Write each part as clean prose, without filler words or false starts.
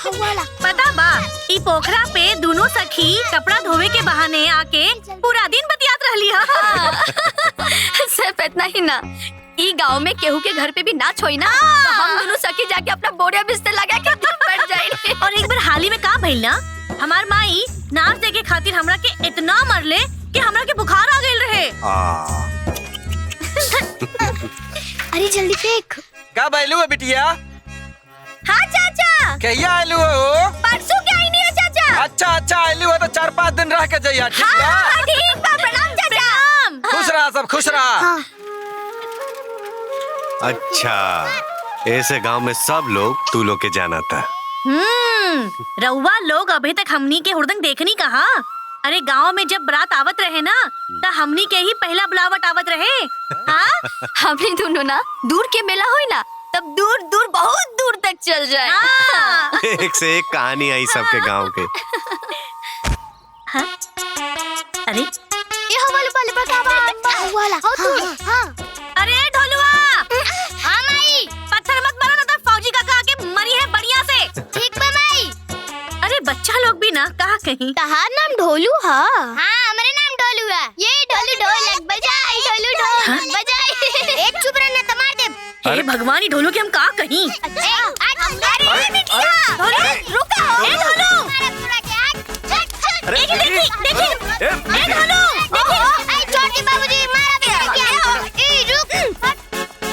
पता बा ई पोखरा पे दोनों सखी कपड़ा धोवे के बहाने आके पूरा दिन बतियात रहली हा। सिर्फ इतना ही ना, ई गांव में केहू के घर पे भी नाच होई ना तो हम दोनों सखी जाके अपना बोरिया बिस्तर लगा के बैठ जाए। और एक बार हाल ही में का भइल ना, हमार माई नाच देखे खातिर हमरा के इतना मरले कि हमरा के बुखार आ गइल रहे। अरे जल्दी फेंक। का बैलू है बिटिया? हाँ चाचा। कहिया आलू हो? परसों के आई नहीं है चाचा। अच्छा अच्छा आलू है तो 4-5 दिन रह के जाइए। ठीक है? हाँ, ठीक बा, प्रणाम चाचा। खुश रहा सब, खुश रहा। हाँ। अच्छा, ऐसे गांव में सब लोग तू लोग के जाना था। रउआ लोग अभी तक हमनी के हुड़दंग देखनी कहा। अरे गांव में जब बारात आवत रहे ना तो हमनी के ही पहला बुलावट आवत रहे। हाँ? हमने दोनों ना दूर के मेला होई ना तब दूर दूर बहुत दूर तक चल जाए। हाँ। एक से एक कहानी आई सबके गांव के। हाँ? अरे ये हवाले वाले बता वाला। हाँ। अरे ढोलुआ। हाँ माई, पत्थर मत मारो ना तो फौजी काका आके मरी है बढ़िया से। ठीक बा माई। अरे बच्चा लोग भी ना कहा कहीं। तहार नाम ढोलू हा? हाँ, हमारे नाम ढोलू है। ये ढोलू ढोलक बजाई, ढोलू ढोल बजाई। एक चुप रहना तो मार दे। हे भगवान, ही ढोलू के हम कहा कहीं। अरे बिटिया, ढोलू रुको। ए ढोलू, देखिए देखिए ए ढोलू। छोटे बाबूजी मारा बिटिया। ए रुक।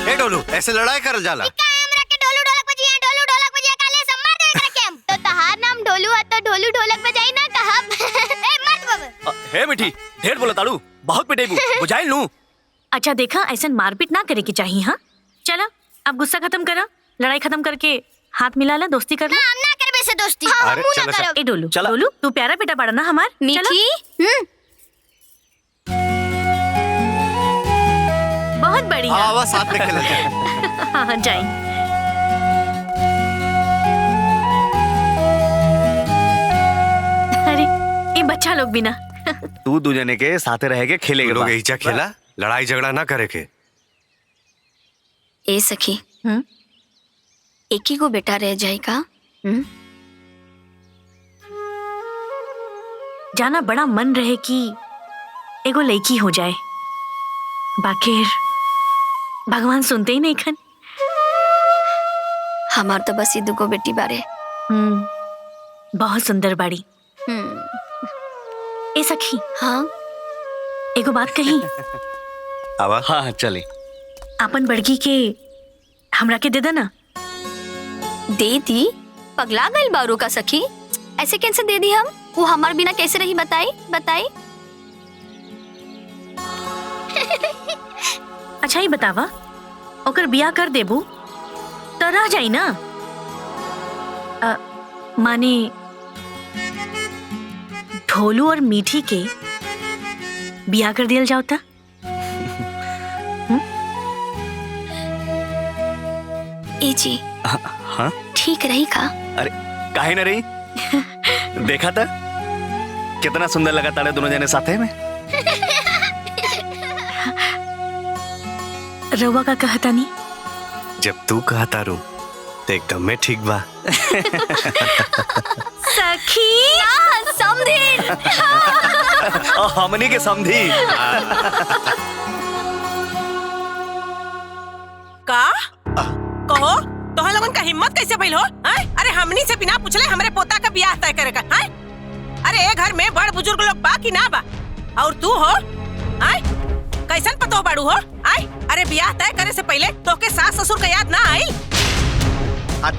ए ढोलू, ऐसे लड़ाई कर जाला। हमरा के ढोलू ढोलक बजिया, ढोलू ढोलक बजिया काले सब मार दे करके हम। तो तहार नाम ढोलू है तो ढोलू ढोलक बजाई ना कहब। ए मत बाबू। हे मिठी, ढेर बोला ताड़ू, बहुत पिटेबू, बुझाइल नू। अच्छा देखा, ऐसा मारपीट ना करे की चाहिए। हाँ चला, अब गुस्सा खत्म करा, लड़ाई खत्म करके हाथ मिला ला, दोस्ती कर ला। हम ना करबे से दोस्ती। अरे चलो चलो। ए डोलू, डोलू तू प्यारा बेटा बड़ा ना हमार। मीठी। बहुत बढ़िया। आवा साथ में खेला जाए। हाँ जाए। अरे ये बच्चा लोग भी ना। तू दो जने के साथे रह के खेलेगे। लोग ऐसा खेला, लड़ाई झगड़ा ना करे के। ए सखी, एक ही को बेटा रह जाएगा। जाना बड़ा मन रहे कि एगो लड़की हो जाए, बाकिर भगवान सुनते ही नहीं खन। हमार तो बस ये दुगो बेटी बारे। बहुत सुंदर बाड़ी। ए सखी, हाँ एगो बात कही। आवा। हाँ चले। अपन बड़की के हमरा के दे देना। दे दी? पगला गई बारू का सखी, ऐसे कैसे दे दी हम? वो हमार बिना कैसे रही बताई बताई। अच्छा ही बतावा, ओकर बिया कर देबू तो रह जाई ना। माने ढोलू और मीठी के बिया कर दिया जाओ ता। ए जी। हाँ? ठीक रही का? अरे काहे ना रही? देखा था कितना सुंदर लगा ताड़े दोनों जने साथे में। रवा का कहता नहीं। जब तू कहता रू तो एकदम में ठीक बा। सखी समधी। हमनी के समधी। का कहो, तोहन लोगन का हिम्मत कैसे भइल हो? अरे हमनी से बिना पूछले हमरे पोता का ब्याह तय करे का। अरे ए घर में बड़ बुजुर्ग लोग बा कि ना बा? और तू हो कैसन पतो बाड़ू हो? अरे ब्याह तय करे से पहले तोके सास ससुर का याद ना आइल?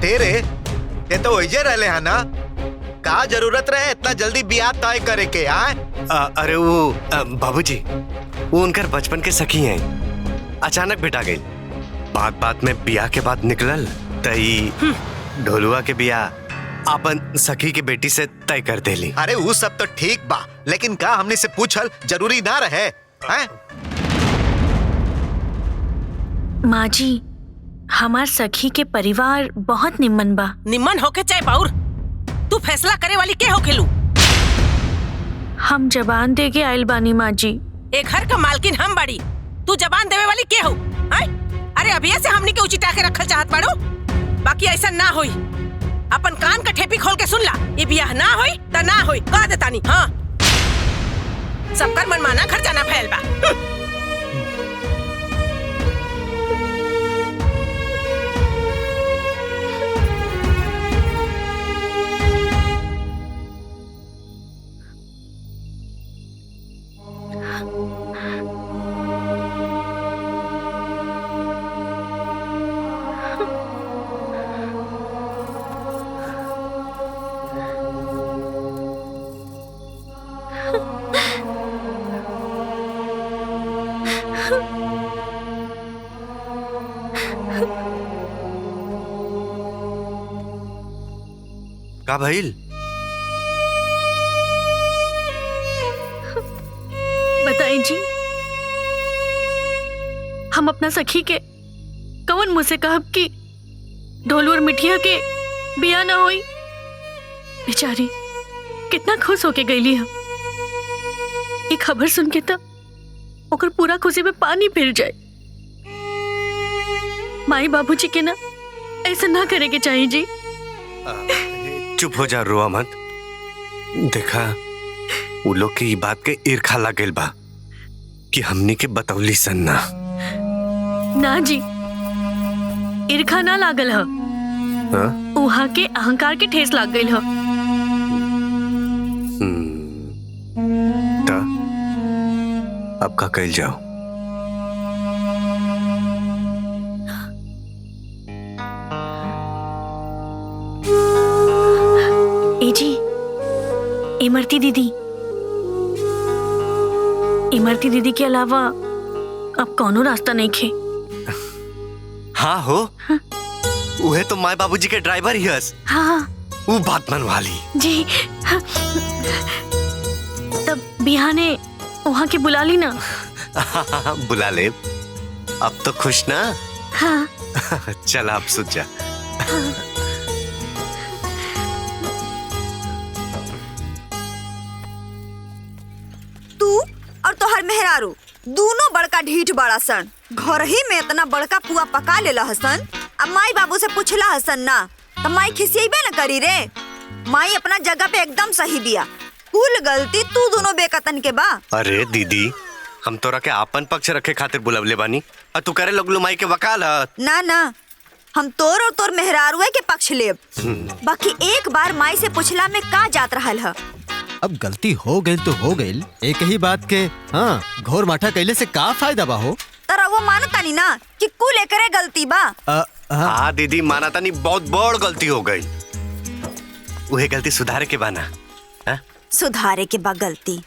तेरे ये तो वही रहले है ना, का जरूरत रहे इतना जल्दी ब्याह तय करे के? अरे वो बाबूजी, वो उनकर बचपन के सखी हैं, अचानक बेटा गई। बात बात में बिया के बाद निकलल तई ढोलुआ के बिया अपन सखी के बेटी से तय कर देली। अरे वो सब तो ठीक बा, लेकिन का हमने से पूछल जरूरी ना रहे? माँ जी, हमार सखी के परिवार बहुत निम्मन बा। निम्मन होके चाहे बाउर, तू फैसला करे वाली के होखेलू? हम जबान दे के आयल बानी माँ जी। एक घर का मालकिन हम बाड़ी, तू जबान देवे वाली के हो? अरे अभी से हमनी के उचिता के रखल चाहत बाड़ू, बाकी ऐसा ना होई। अपन कान का ठेपी खोल के सुन ला, ये बियाह ना होई त ना होई, कह देता नहीं। हाँ, सबकर मनमाना खर्चा ना फैल बा। का भइल? बताई जी, हम अपना सखी के कौन मुँह से कहब कि ढोलू और मिठिया के बिया ना होई। बेचारी कितना खुश होके गईली हम। ये खबर सुन के तो ओकर पूरा खुशी में पानी फिर जाए। माई बाबूजी के ना ऐसा ना करे के चाहिए जी। चुप हो जा, रोआ मत। देखा, वो लोग के ई बात के ईर्खा लागल बा कि हमनी के बतौली सन ना। ना जी, ईर्खा ना लागल ह, उहा के अहंकार के ठेस लाग गइल ह। त अब का कइल जाओ? ए जी, इमरती दीदी के अलावा अब कौनो रास्ता नहीं खे। हाँ हो, उहे तो माय बाबूजी के ड्राइवर ही हस। हाँ वो बात मन वाली जी। हाँ। तब बिहाने वहाँ के बुला ली ना। बुला ले। अब तो खुश ना? हाँ। चल आप सुन जा। तू और तोहर मेहरारू दोनों बड़का ढीठ बड़ा सन। घर ही में इतना बड़का पुआ पका लेला हसन। अब माई बाबू से पूछला हसन ना तो माई खिसियबे न करी रे। माई अपना जगह पे एकदम सही दिया। कुल गलती तू दोनों बेकतन के बा। अरे दीदी, हम तोरा के आपन पक्ष रखे खातिर बुलवले बानी और तू करे लगलू माई के वकाल ह। ना ना, हम तोर और तोर मेहरारुए के पक्ष लेब। बाकी एक बार माई से पूछला में का जात रहल ह। अब गलती हो गई तो हो गई। एक ही बात के हाँ घोर माठा कैले से का फायदा बा हो? तरा वो मानता नहीं ना कि कुल एकरे गलती बा। हाँ दीदी, माना नहीं, बहुत बड़ गलती हो गई। वही गलती सुधारे के बाना। सुधारे के बा गलती।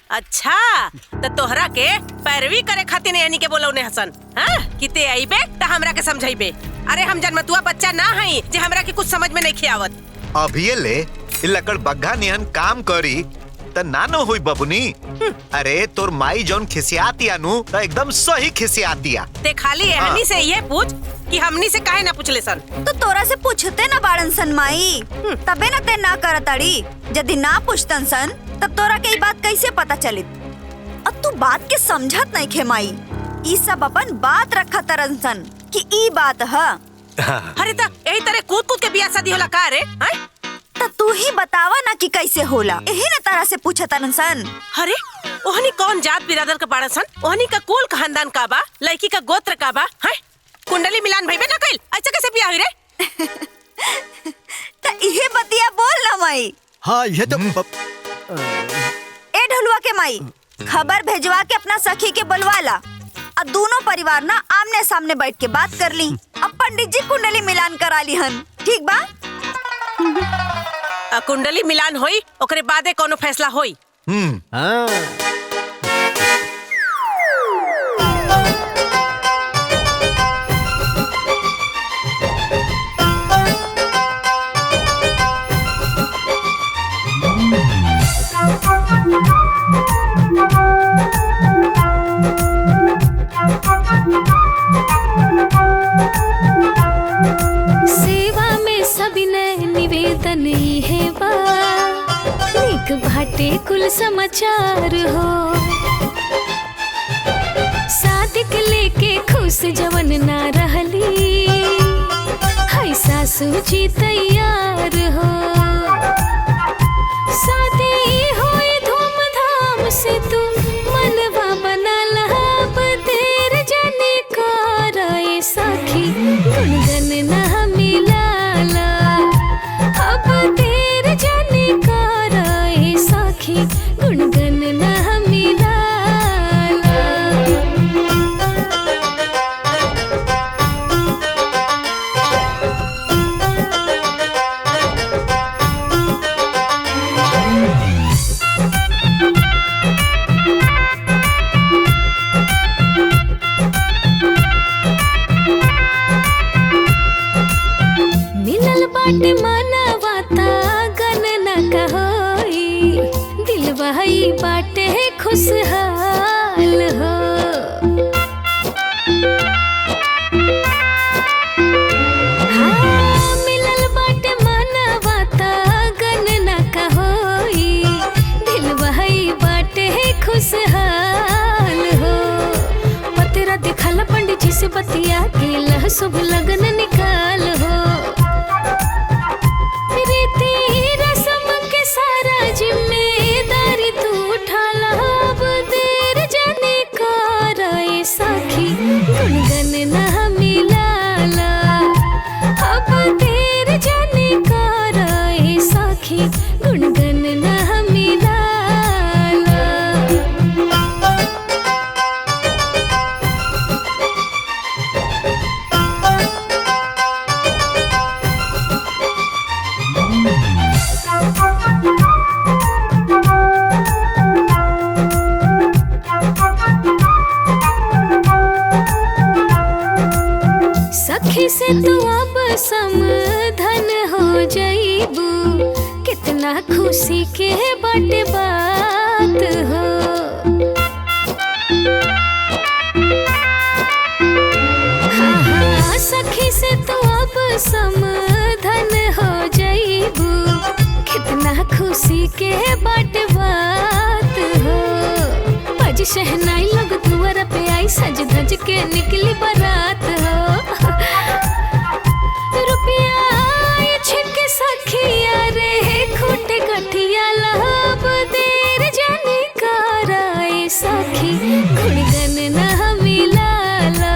अच्छा, तो तोहरा के पैरवी करे खातिर यानी के बोलौने हसन। हाँ, किते आईबे त हमरा के समझाइबे। अरे हम जन्मतुआ बच्चा ना हई जे हमरा के कुछ समझ में नहीं खियावत। अभी ले लकड़ बग्घा निहन काम करी त नानो हुई बबुनी। अरे तोर माई जौन खिसियातिया नु त एकदम सही खिसियातिया। ते खाली एहनी से ये पूछ कि हमनी से काहे ना पूछले सन। तो तोरा से पूछते ना बाड़न सन माई, तबे ना ते ना करताड़ी। यदि ना पूछतन सन तब तोरा के ई बात कैसे पता चलित? अब तू बात के समझत नहीं खे माई। ई सब अपन बात रखा तरन सन कि ई बात ह। अरे ता यही तरह कूद कूद के बियाह शादी होला का रे? त तू ही बतावा ना कि कैसे होला। यही ना तारा से पूछतन सन। अरे ओहनी कौन जात बिरादर का बाड़ा सन? ओहनी का कुल खानदान का बा? लड़की का गोत्र का बा? हैं? कुंडली मिलान भइबे ना कइल? अच्छा कैसे बियाह हुई रे? त इहे बतिया बोल ना माई। हाँ ये तो ए ढोलुआ के माई, खबर भेजवा के अपना सखी के बुलवाला। अब दोनों परिवार ना आमने सामने बैठ के बात कर ली। अब पंडित जी कुंडली मिलान करा ली हन, ठीक बा? कुंडली मिलान होई, ओकरे बादे कोनो फैसला होई। हाँ। सेवा में सविनय निवेदन है बा, निक भाटे कुल समाचार हो। सादिक लेके खुश जवन ना रहली, है सासू जी तैयार सखी गुनगन ना मिलाला अब देर जाने कराए सखी गुनगन ना मिलाला मिलल बाटे मनवाता गणना कहोई दिलवा ई बाटे खुशहाल हो हाँ, मिलल बाटे मनवाता गणना कहोई दिलवा ई बाटे खुशहाल हो पतेरा दिखला पंडित जी से बतिया के लह शुभ लगन निकाल हो रीति रस्म के सारा जिम्मेदारी तू उठाला अब देर जाने कराए सखी गुनगन ना मिलाला अब देर जाने कराए सखी गुनगन ना मिलाला सखी से तू अब समधन हो जाइबू कितना खुशी के बाटे बात हो हाँ, हाँ, सखी से तू अब समधन हो जाइबू कितना खुशी के बाटे बात हो बज शहनाई लोग दुआर पे आई सज धज के निकली बारात हो रुपया छिके सखिया रे खूटे गठिया लाभ देर जाने कराए सखी गुनगन ना मिलाला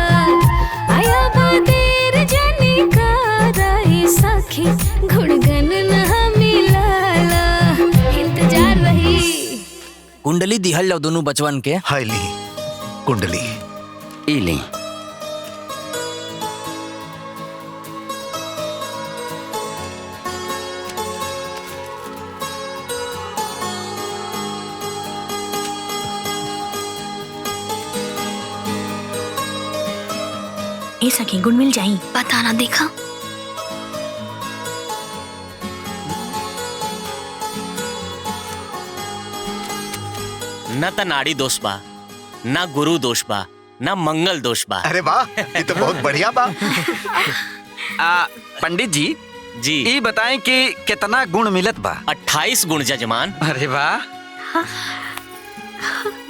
आया देर जाने कराए सखी गुनगन ना मिलाला इंतजार रही कुंडली दिहल जाओ दोनों बचवन के हाय ली कुंडली ई ली ए सखी गुण मिल जाई पता ना देखा न त नाड़ी दोष बा न गुरु दोष बा न मंगल दोष बा। अरे वाह ये तो बहुत बढ़िया बा। पंडित जी जी ये बताएं कि कितना गुण मिलत बा 28 गुण जजमान। अरे वाह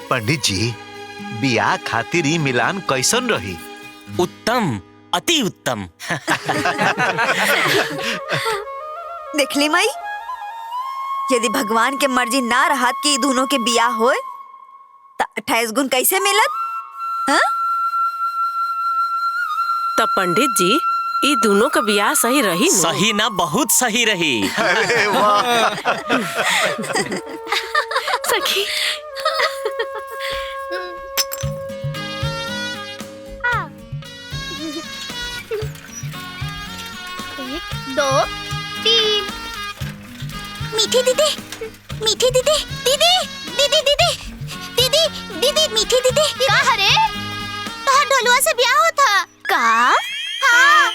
पंडित जी बियाह खातिर ई मिलान कैसन रही उत्तम अति उत्तम। देखली माई यदि भगवान के मर्जी ना रहत कि दोनों के बियाह होए त 28 गुण कैसे मिलत हाँ? तब पंडित जी ये दोनों का बियाह सही रही न? सही ना बहुत सही रही। अरे वाह सखी एक दो तीन मीठी दीदी मीठी दीदी दीदी दीदी दीदी दीदी दीदी मीठी दीदी का हरे तोहर ढोलुआ से ब्याह होता का हाँ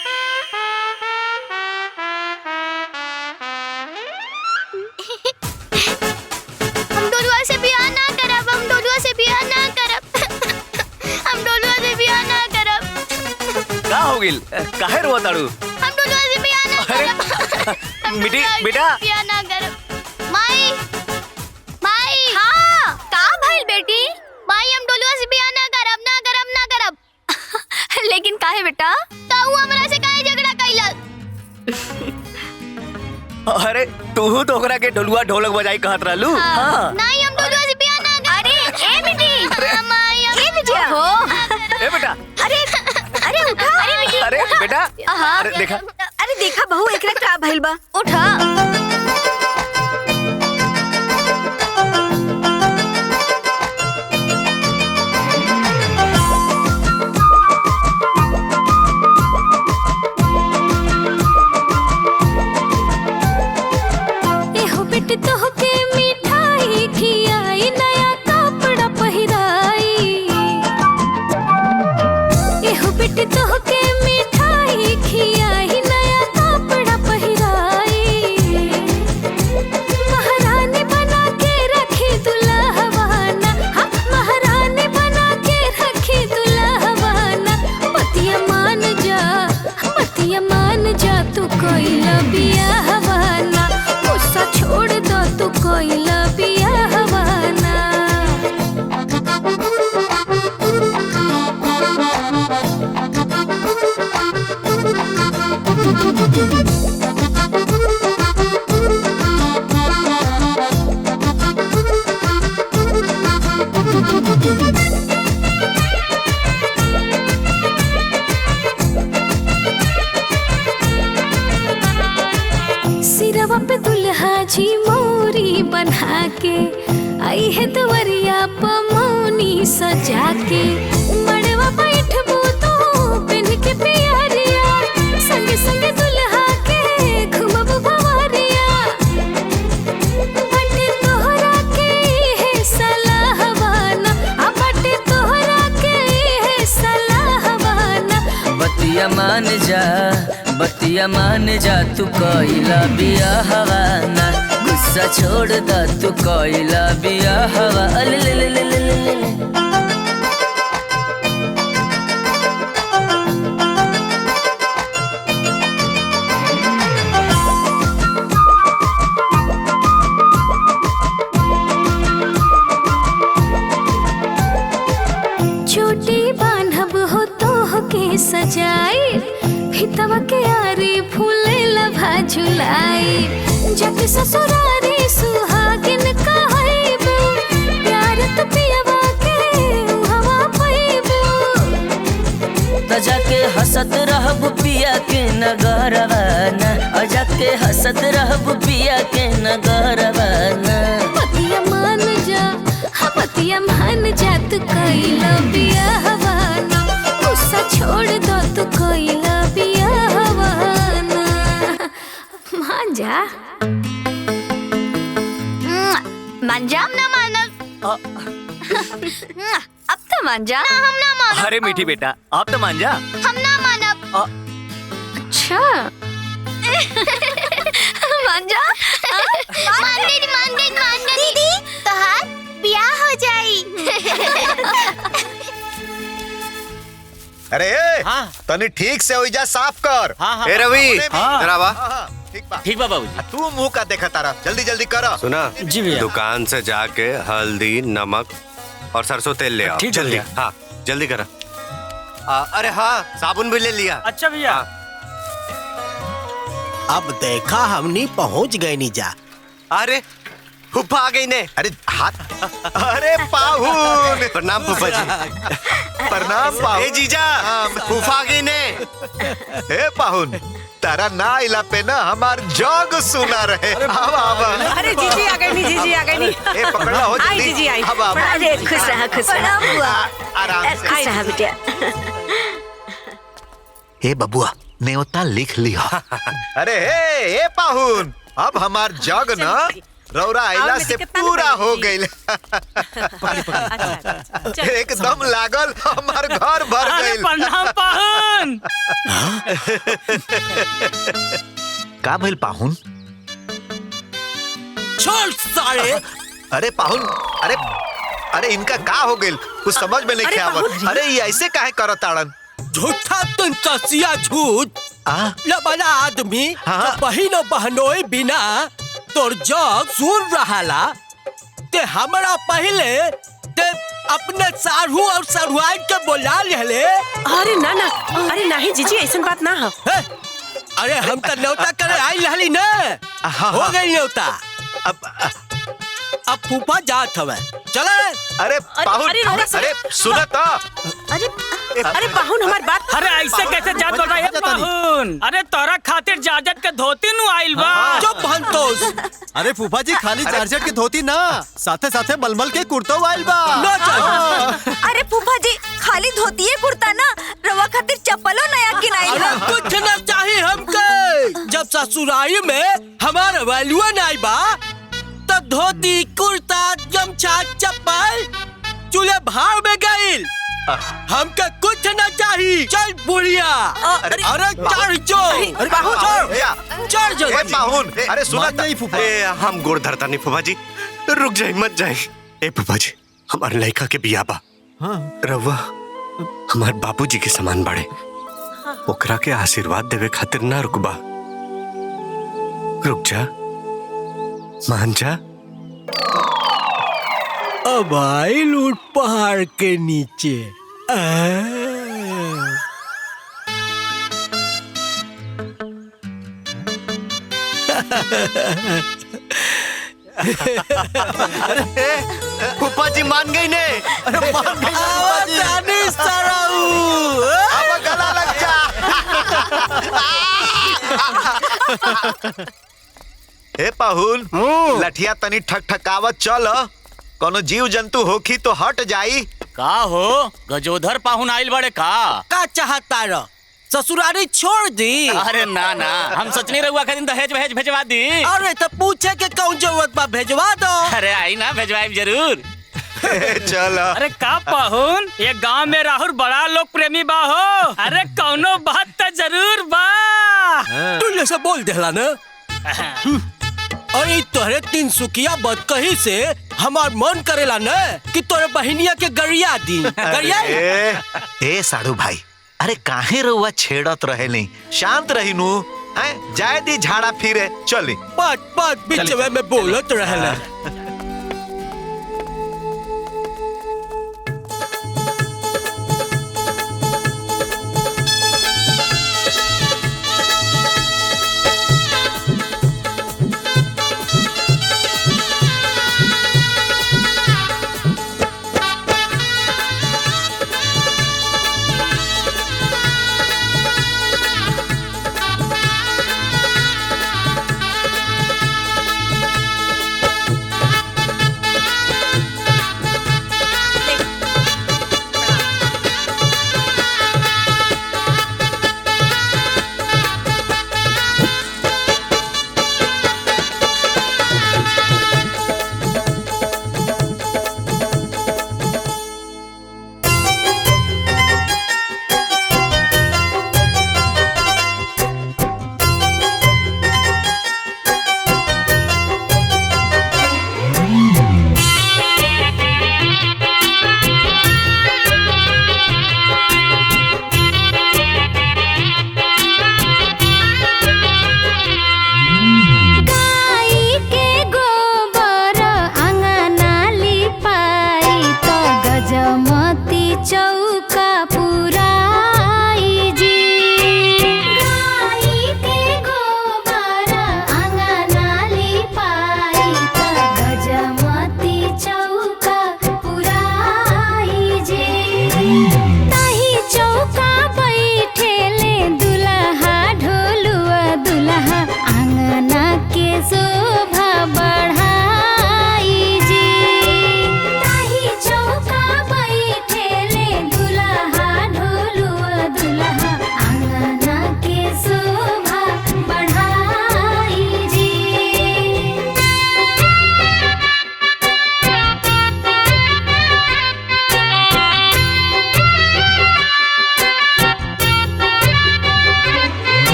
हम ढोलुआ से ब्याह ना करब हम ढोलुआ से ब्याह ना करब हम ढोलुआ से ब्याह ना करब का हो गिल काहे रोवा ताड़ू हम ढोलुआ से ब्याह ना करब मिठी बेटा ब्याह ना करब माई माई हाँ का भइल बेटी माई हम ढोलुआ से ब्याह ना करब ना करब ना करब लेकिन काहे बेटा ताऊ हमरा से काहे झगड़ा कैला अरे तू तो ओकरा के ढोलुआ ढोलक बजाई कहत रहलू। हां नहीं हम ढोलुआ से ब्याह ना करब अरे ए बेटी माई ए बिटिया हो ए बेटा अरे अरे उठा अरे बेटी अरे बेटा हाँ। अरे देखा अरे देखा बहू एकरा का भइल बा। उठा। एहो बेटी तोहके मिठाई खियाई नया कपड़ा पहिराई। एहो बेटी तोहके मिठाई खियाई नया कपड़ा पहिराई। महारानी बना के रखी दुल्हवाना, हाँ महारानी बना के रखी दुल्हवाना। पतिया मान जा तू कोइला बियाहवाना। गुस्सा छोड़ दो तू कोइला बियाहवाना। सिरवा पे दुल्हा जी मोरी बना के आई है दुवरिया पमौनी सजा के। मड़वा बैठबू तो पिन के पियरिया, संगे संगे दुल्हा के घुमबू भवरिया। बटे तोहरा के है सलाहवाना, आ बटे तोहरा के है सलाहवाना। बतिया मान जा तू कोइला बियाहवाना। गुस्सा छोड़ दा तू कोइला बियाहवा। ले ले ले ले ले ले ले। चोटी बांधब हो तो के सजाई, भितवा के आरी फूले लभा झुलाई। जग ससुरारी सुहागिन कहैबू, प्यार तो पियवा के हवा पैबू। त जाके हंसत रहब पिया के नगरवाना। जाके हंसत रहब पिया के नगरवाना। पतिया मान जा, हाँ पतिया मान जा तू कोइला बियाहवाना। गुस्सा छोड़ दो तू कोइला बियाहवाना। मान जा। मान जा। हम ना मानब। अब तो मान जा। ना, हम ना मानब। अरे मीठी बेटा आप तो मान जा। हम ना मानब। अच्छा मान जा। मान दे दीदी तोहार बियाह हो जाई। अरे तनी ठीक से ओइजा साफ कर। ए रवि हाँ। जरा बा। ठीक बा बाबूजी। तू मुंह का देखा तारा, जल्दी जल्दी कर। सुना जी भैया। दुकान से जाके हल्दी नमक और सरसों तेल ले आओ। ठीक है जल्दी। भैया। हाँ जल्दी करा। अरे हाँ साबुन भी ले लिया। अच्छा भैया। अब देखा हमनी पहुंच गए नीजा। अरे फूफा आ गई ने। अरे हाथ। अरे पाहुन। प्रणाम फूफा जी। प्रणाम पाहुन। ए जीजा फूफा आ गई ने। ए पाहुन तारा ना इला पे ना हमार जग सुना रहे। अरे जीजी आ गई नी, जीजी आ गई नी। ए पकड़ा हो आई जल्दी। जीजी आई। अरे खुश रहा खुश रहा। आराम से। खुश रहा बेटा। ए बबुआ न्योता लिख लिया। अरे ए पाहुन अब हमार जग ना रौरा आइला से पूरा हो गई। एकदम लागल हमार घर भर गई। प्रणाम पाहुन। का भइल पाहुन? छोड़ सारे। अरे पाहुन अरे इनका का हो गई कुछ समझ में नहीं आवत। अरे ये ऐसे काहे करत ताड़न? झूठा तुम कसिया झूठ। लबना आदमी बहिनो बहनोई बिना तोर जग सुन रहाला ते हमरा पहले ते अपने सारू और सरुआई के बोला ले। अरे ना ना, अरे नहीं जीजी ऐसा बात ना हो। अरे हम तो न्योता करे आई रहली ना। हो गई न्योता। अब फूफा जात हवे चले। अरे पाहुन अरे सुना तो। अरे अरे पाहुन हमार बात। अरे ऐसे कैसे जात बता है पाहुन? अरे तोरा खातिर जाजत के धोती नु आइल बा। चुप भंतोस। अरे फूफा जी खाली जारजट के धोती ना, साथे साथे मलमल के कुर्तो आइल बा। अरे फूफा जी खाली धोतिए कुर्ता ना, रवा खातिर चप्पलो नया किनाइल बा। कुछ न चाहिए हमके। जब ससुराई में हमारा वैल्यू नहीं बा तब धोती कुर्ता गमछा चप्पल चूल्हे भाड़ में गइल। हमके कुछ न चाहिए। चल बुढ़िया। अरे चढ़ जो। चढ़ जो। पाहुन अरे सुना नहीं फूफा। हम गोड़ धरता नहीं फूफा जी, रुक जाए मत जाए। ए फूफा जी हमारे लड़का के बिया बा। रवा हमारे बाबूजी के समान बाड़े, ओकरा के आशीर्वाद देवे खातिर ना रुकबा। रुक जा, मान जा। अब आई लूट पहाड़ के नीचे। फूफा जी मान गई ने। अरे मान गई अब गला लग जा। हे पाहुन लठिया तनी ठकठकावत चल, कोनो जीव जंतु होखी तो हट जाई। का हो गजोधर पाहुन आइल बड़े का चाहता रह ससुरारी छोड़ दी। अरे ना ना हम सचनी रहुआ खातिर दहेज वहेज भेजवा दी। अरे तो पूछे के कौन जरूरत बा, भेजवा दो। अरे आई ना भेजवाई जरूर। चल। अरे का पाहुन ये गांव में राहुल बड़ा लोग प्रेमी बा हो। अरे कौनो बात तो जरूर बा। तू जैसे बोल देला ना। अरे तोहरे तीन सुखिया बदकही से हमार मन करेला न कि तोरे बहिनिया के गरिया दी। गरिया ए साड़ू भाई, अरे काहे रहुआ छेड़त रहे नहीं, शांत रही नू। जाए दी झाड़ा फिरे चली। बात बीच में बोलत रहला।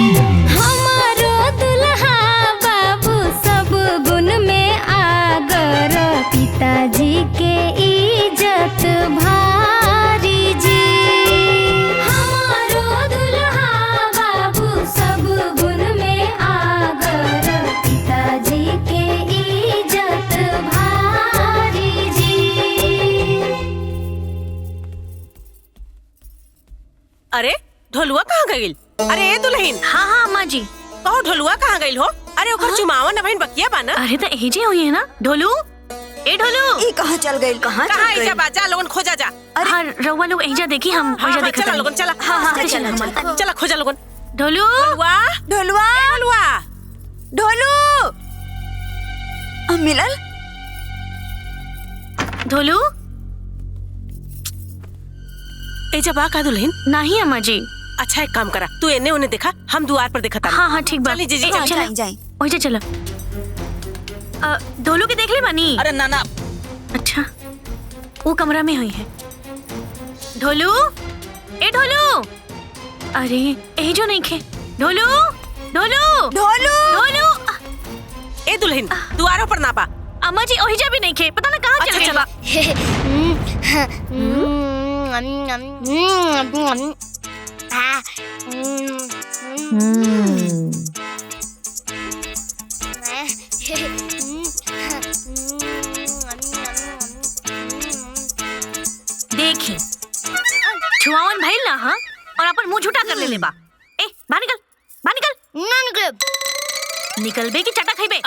हमारो दुल्हा बाबू सब गुण में आगर, पिताजी के इज्जत भारी जी। हमारो दुल्हा बाबू सब गुण में आगर, पिताजी के इज्जत भारी जी। अरे ढोलुआ कहाँ गइल? अरे ए दुल्हन। हाँ हाँ अम्मा जी। कहो ढोलुआ कहाँ गइल हो? अरे ओकर चुमावन न बहन बकिया बा ना। अरे तो एजे हुई है ना ढोलू। ए ढोलू ई कहाँ चल गइल? कहाँ चल गइल? जा बाजा लोगन खोजा जा। हाँ रउआ लोग एजा देखी हम एजा देखत चला हनी। लोगन चला। हाँ हाँ चला चला चला चला खोजा लोगन। ढोलू ढोलुआ ढोलुआ ढोलुआ ढोलू मिलल? ढोलू ए जा बा का दुल्हन? नहीं अम्मा जी। अच्छा एक काम करा, तू एने ओने देखा, हम द्वार पर देखा। हाँ हाँ ठीक बा। चली जीजी ए, चल। चला जाई। ओजे चला। ढोलू के देख ले बानी। अरे नाना। अच्छा वो कमरा में हुई है। ढोलू ए ढोलू। अरे ए जो नहीं खे। ढोलू ढोलू ढोलू ढोलू। ए दुल्हन द्वारों पर ना बा। अम्मा जी ओहिजा भी नहीं खे, पता ना कहाँ चल चला। देखी छुआवन भइल ना। हाँ और अपन मुंह झूठा कर ले बा। ए बाहर निकल बाहर निकल। ना निकल। निकलबे की चटा खइबे।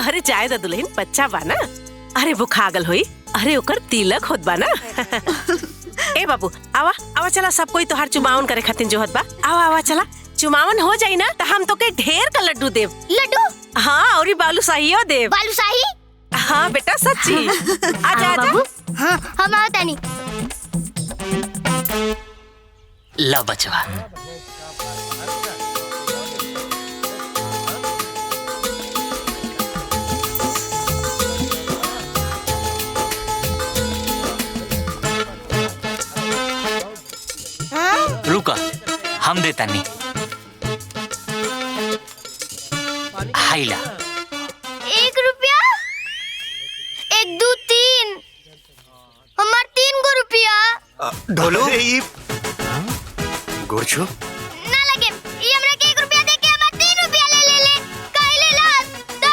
अरे जाए दा दुल्हन, बच्चा बा ना। अरे वो खागल होई। अरे ओकर तिलक होत बा ना। ए बाबू आवा आवा चला, सब कोई तोहार चुमावन करे खातिर जोहत बा। आवा आवा चला, चुमावन हो जाई ना तो हम तो के ढेर का लड्डू देव। लड्डू? हाँ और बालूशाही देव। बालूशाही? हाँ बेटा सच्ची। आजा आजा। हाँ हम आवता नहीं। ला बचवा। रुका हम देता नहीं। हाइला 1 रुपया? 1 2 3 हमार 3 गो रुपया। ढोलू गुरछू ना लगे, ये हमरा के 1 रुपया दे के हमार 3 रुपया ले काहे ले ला? तो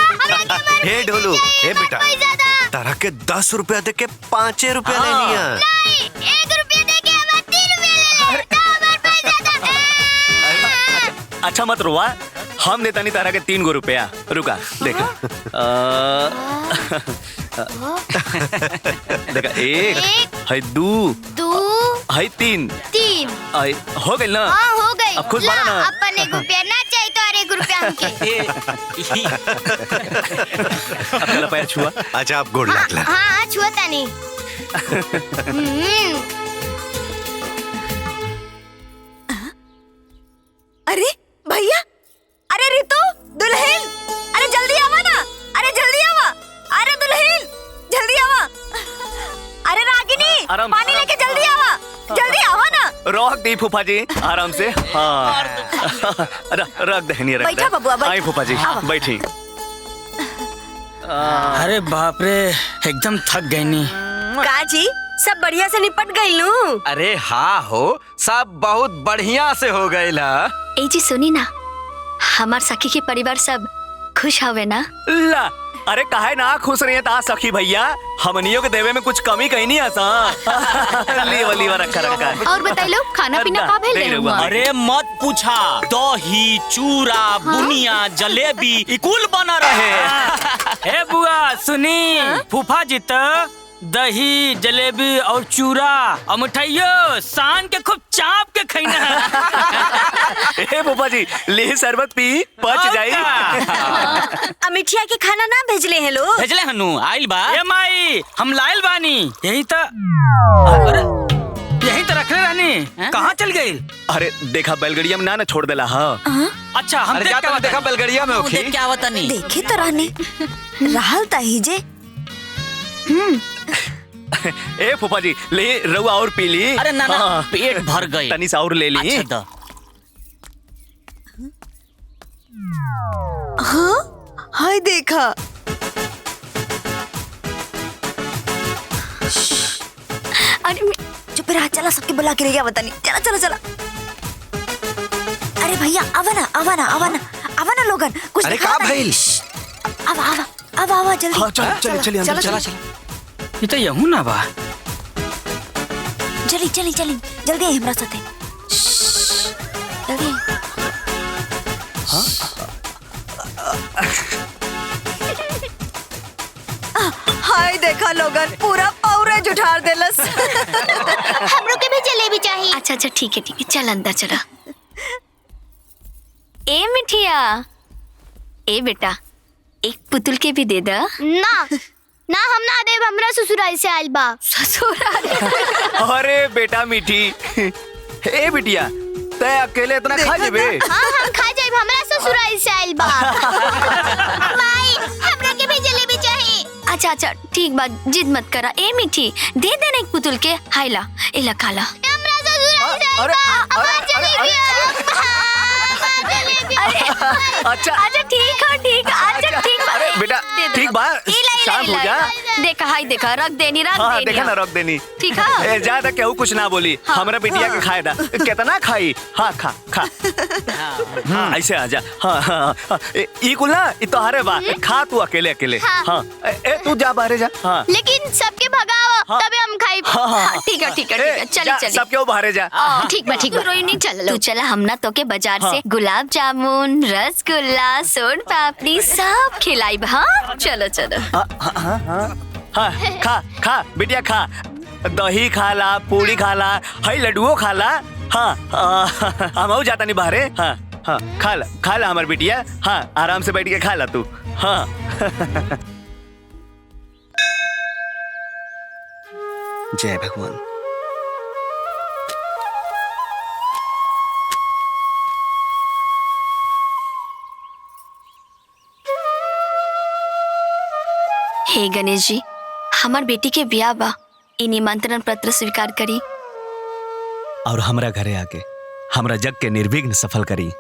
हमरा के हमार हे ढोलू हे बेटा, पैसा दा। तारा के 10 रुपया दे के 5 रुपया ले लिया। नहीं 1 रुपया दे के हमार 3 रुपया ले तो हमार पैसा दा। अच्छा मत रोवा, हम देता नहीं तारा के 3 गो रुपया। रुका देखा देखा 1 है 2 है 3 हो गई ना। हाँ हो गई। अब खुश बारा ना। अपन 1 रुपया ना चाहिए तो 1 रुपया हमके। अब चला पैर छुआ। अच्छा आप गोड़ लागला। हाँ छुआता नहीं। अरे भैया, अरे रितु दुल्हन, अरे जल्दी आवा ना। अरे जल्दी आवा। अरे दुल्हन जल्दी आवा। अरे रागिनी पानी लेके जल्दी आवा। जल्दी आवा ना। रोक दी फूफा जी आराम से। हाँ रख दहनी रख। बैठा बबुआ, बैठा। आई फूफा जी बैठी। अरे बाप रे एकदम थक गई नी। का जी सब बढ़िया से निपट गई लू? अरे हाँ हो, सब बहुत बढ़िया से हो गई ला। ए जी सुनी ना, हमार सखी के परिवार सब खुश हवे ना? ला अरे काहे ना खुश रही ता सखी भैया, हमनियों के देवे में कुछ कमी कहीं नहीं आता। लीवा रखा। और बताइलो खाना पीना का भेल रहे? अरे मत पूछा, दही चूरा बुनिया जलेबी इकुल बना रहे। हे बुआ सुनी, फूफा जी तो दही जलेबी और चूरा और मिठाइयो सान के खूब चाप के खैना। ए फूफा जी ले शरबत पी पच जाई। मिठिया के खाना ना भेजले हैं लोग? भेजले हनु आइल बा। ए माई हम लाइल बानी, यही तो रखले रहनी, कहाँ चल गई? अरे देखा बैलगड़िया में ना छोड़ देला। हाँ अच्छा हम देखा बैलगड़िया में होखी। क्या आवता नहीं देखे तो रहने रहल ताही जे। ए फूफा जी ले रउआ और पी ली। अरे ना पेट भर गई। तनी सा और ले ली। अच्छा हाँ हाय देखा। अरे चुप रहा, चला सबके बुला के ले गया बता नहीं। चला चला चला। अरे भैया आवा ना लोगन कुछ अरे दिखा का भइल? आवा जल्दी। हाँ चल अंदर चला। ये तो यहू ना बा। चली जल्दी आई हमरा साथे। जल्दी। हाय देखा लोगन पूरा पाउरेज उठार देलस। हमरो के भी जलेबी चाहिए। अच्छा ठीक है चल अंदर चला। ए मिठिया, ए बेटा एक पुतुल के भी दे दा। ना हम ना देव, हमरा ससुराल से आइल बा। ससुराल? अरे बेटा मीठी, ए बिटिया तय अकेले इतना खा जेबे? हाँ हम खा जाइब, हमरा ससुराल से आइल बा। माई हमरा के भी जलेबी चाहिए। अच्छा ठीक बात, जिद मत करा। ए मिठी दे देना एक पुतुल के। हाइला एला खाला। हमरा ससुराल से आइल बा। हमार जलेबी अच्छा ठीक है। अच्छा ठीक बा। अरे बेटा ठीक बा, शांत हो जा। देखा हाय देखा रख देनी। हाँ देखा ना रख देनी। ठीक है ज्यादा केहू कुछ ना बोली। हमरा बिटिया के खाए दा। कितना खाई? हाँ खा। ऐसे आ जा। हाँ ई कुल ना ई तोहरे बा। खा तू अकेले। हाँ तू जा बाहर जा। हाँ लेकिन सबके भगावा तबे हम खाई। हाँ ठीक है चली। सब क्यों बाहर जा। ठीक बा रोहिणी चल। तू चला, हम ना तो के बाजार से गुलाब जामुन, रसगुल्ला, सोन पापड़ी सब खिलाई। हाँ चलो। हाँ खा बिटिया खा। दही खाला, पूरी खाला, हई लड्डुओ खाला। हाँ हम जाता नहीं बाहरे। हाँ खाला हमार बिटिया। हाँ आराम से बैठ के खा ला तू। हाँ जय भगवान। हे गणेश जी, हमार बेटी के ब्याह बा, इ निमंत्रण पत्र स्वीकार करी और हमरा घरे आके हमरा जग के निर्विघ्न सफल करी।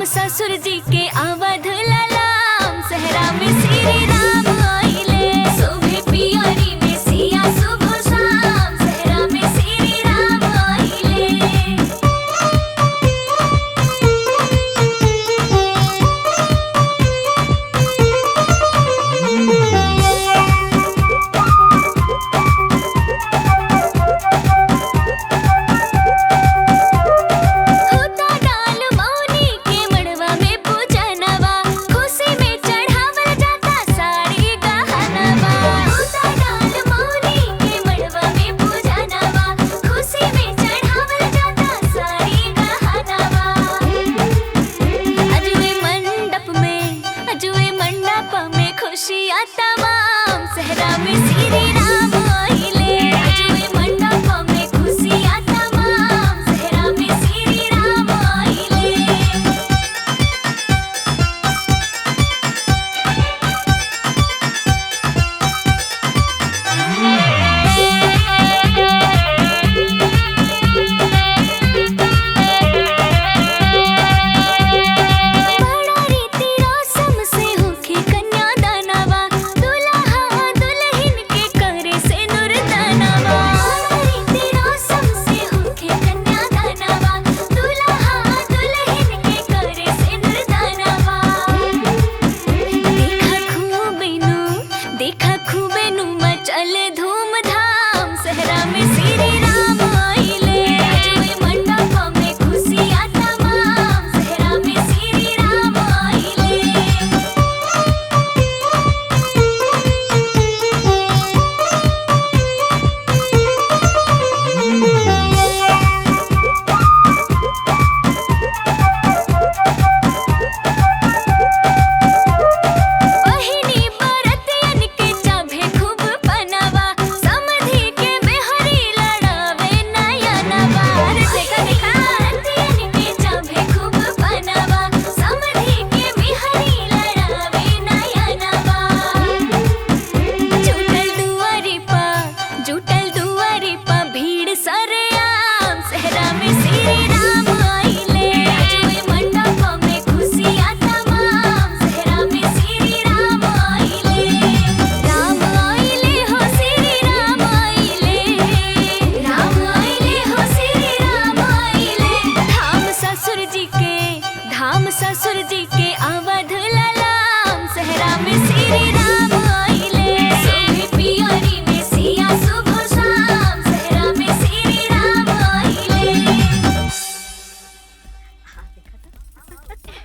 ससुर जी के अवध ललाम, सहरा में श्री राम आइले, शोभे पियरी में सिया शुभ शाम, सहरा में श्री राम आइले।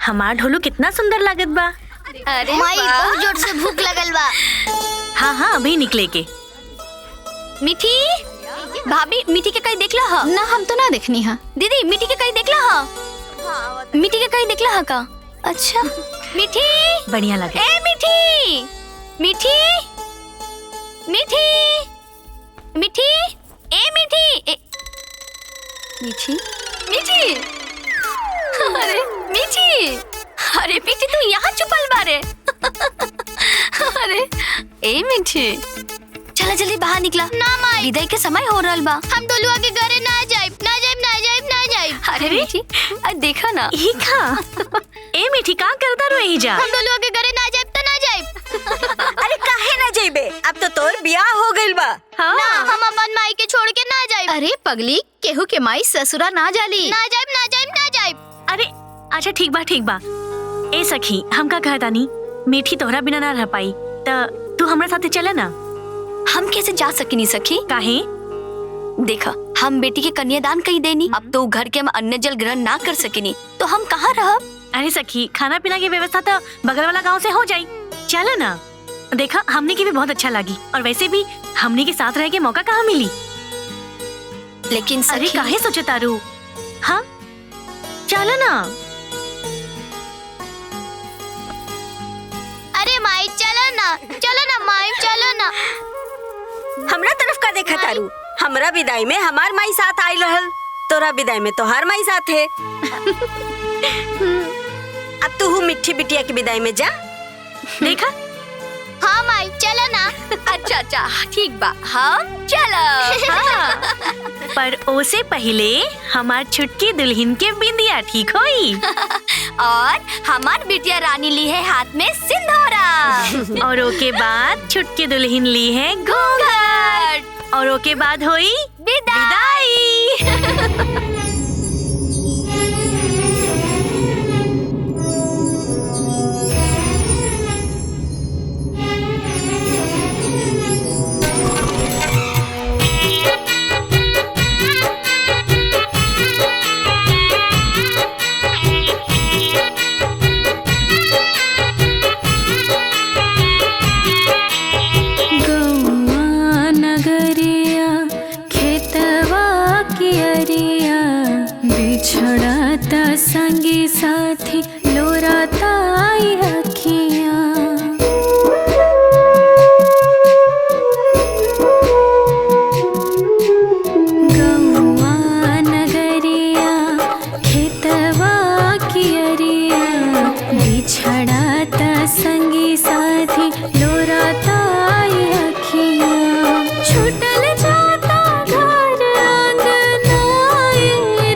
हमार ढोलू कितना सुंदर लागत बा। अरे माई बहुत जोर से भूख लगल बा। हाँ हाँ अभी निकले के। मीठी भाभी मीठी के कहीं देखला हा? ना हम तो ना देखनी है। दीदी मीठी के कहीं देखला हा? मीठी के कहीं देखला हा का? अच्छा मीठी बढ़िया लगे। ए मीठी मीठी मीठी मीठी ए मीठी मीठी मीठी अरे मीठी अरे मीठी तू यहाँ छुपल बारे। अरे ए मीठी चला जल्दी बाहर निकला। ना माई विदाई के समय हो रहल बा। हम डोलुआ के घरे ना जाइब ना जाइब ना जाइब ना जाइब। अरे मीठी देखा ना ही खा। ए मीठी का करता रही जा। हम डोलुआ के घरे ना जाइब तो ना जाइब। अरे काहे ना जाइबे, अब तो तोर बियाह हो गइल बा। हाँ। ना हम अपन माई के छोड़ के ना जाइब। अरे पगली केहू के माई ससुरा ना जाली। ना जाइब ना जाइब ना जाइब। अरे अच्छा ठीक बा ठीक बा। ए सखी हम का कहता नी मीठी तोहरा बिना ना रह पाई त तू हमरा साथे चले ना। हम कैसे जा सकिनी सखी? काहे? देखा हम बेटी के कन्यादान कही देनी, अब तो घर के हम अन्न जल ग्रहण ना कर सकिनी तो हम कहाँ रहब? अरे सखी खाना पीना की व्यवस्था तो बगल वाला गांव से हो जाई। चलो ना। देखा हमने की भी बहुत अच्छा लगी और वैसे भी हमने के साथ रह के मौका कहाँ मिली। लेकिन अरे काहे सोचे तारू? हाँ चलो ना। अरे माई चलो ना माई चलो ना। हमरा तरफ का देखा तारू? हमरा विदाई में हमार माई साथ आई रहल, तोरा विदाई में तोहार माई साथ है। अब तू मिट्टी बिटिया की विदाई में जा। देखा हाँ माई चलो ना। अच्छा अच्छा ठीक बा हम चलो। हाँ। पर ओसे पहले हमार छुटकी दुल्हन के बिंदिया ठीक होई। और हमार बिटिया रानी ली है हाथ में सिंदूरा। और ओके बाद छुटकी दुल्हन ली है घूंघट। और ओके बाद होई विदाई। संगी साथी लोराता आई अखियां। गौआ नगरिया खेतवा कियरिया बिछड़ाता संगी साथी लोराता आई अखियां। छूटल जाता घर आंगना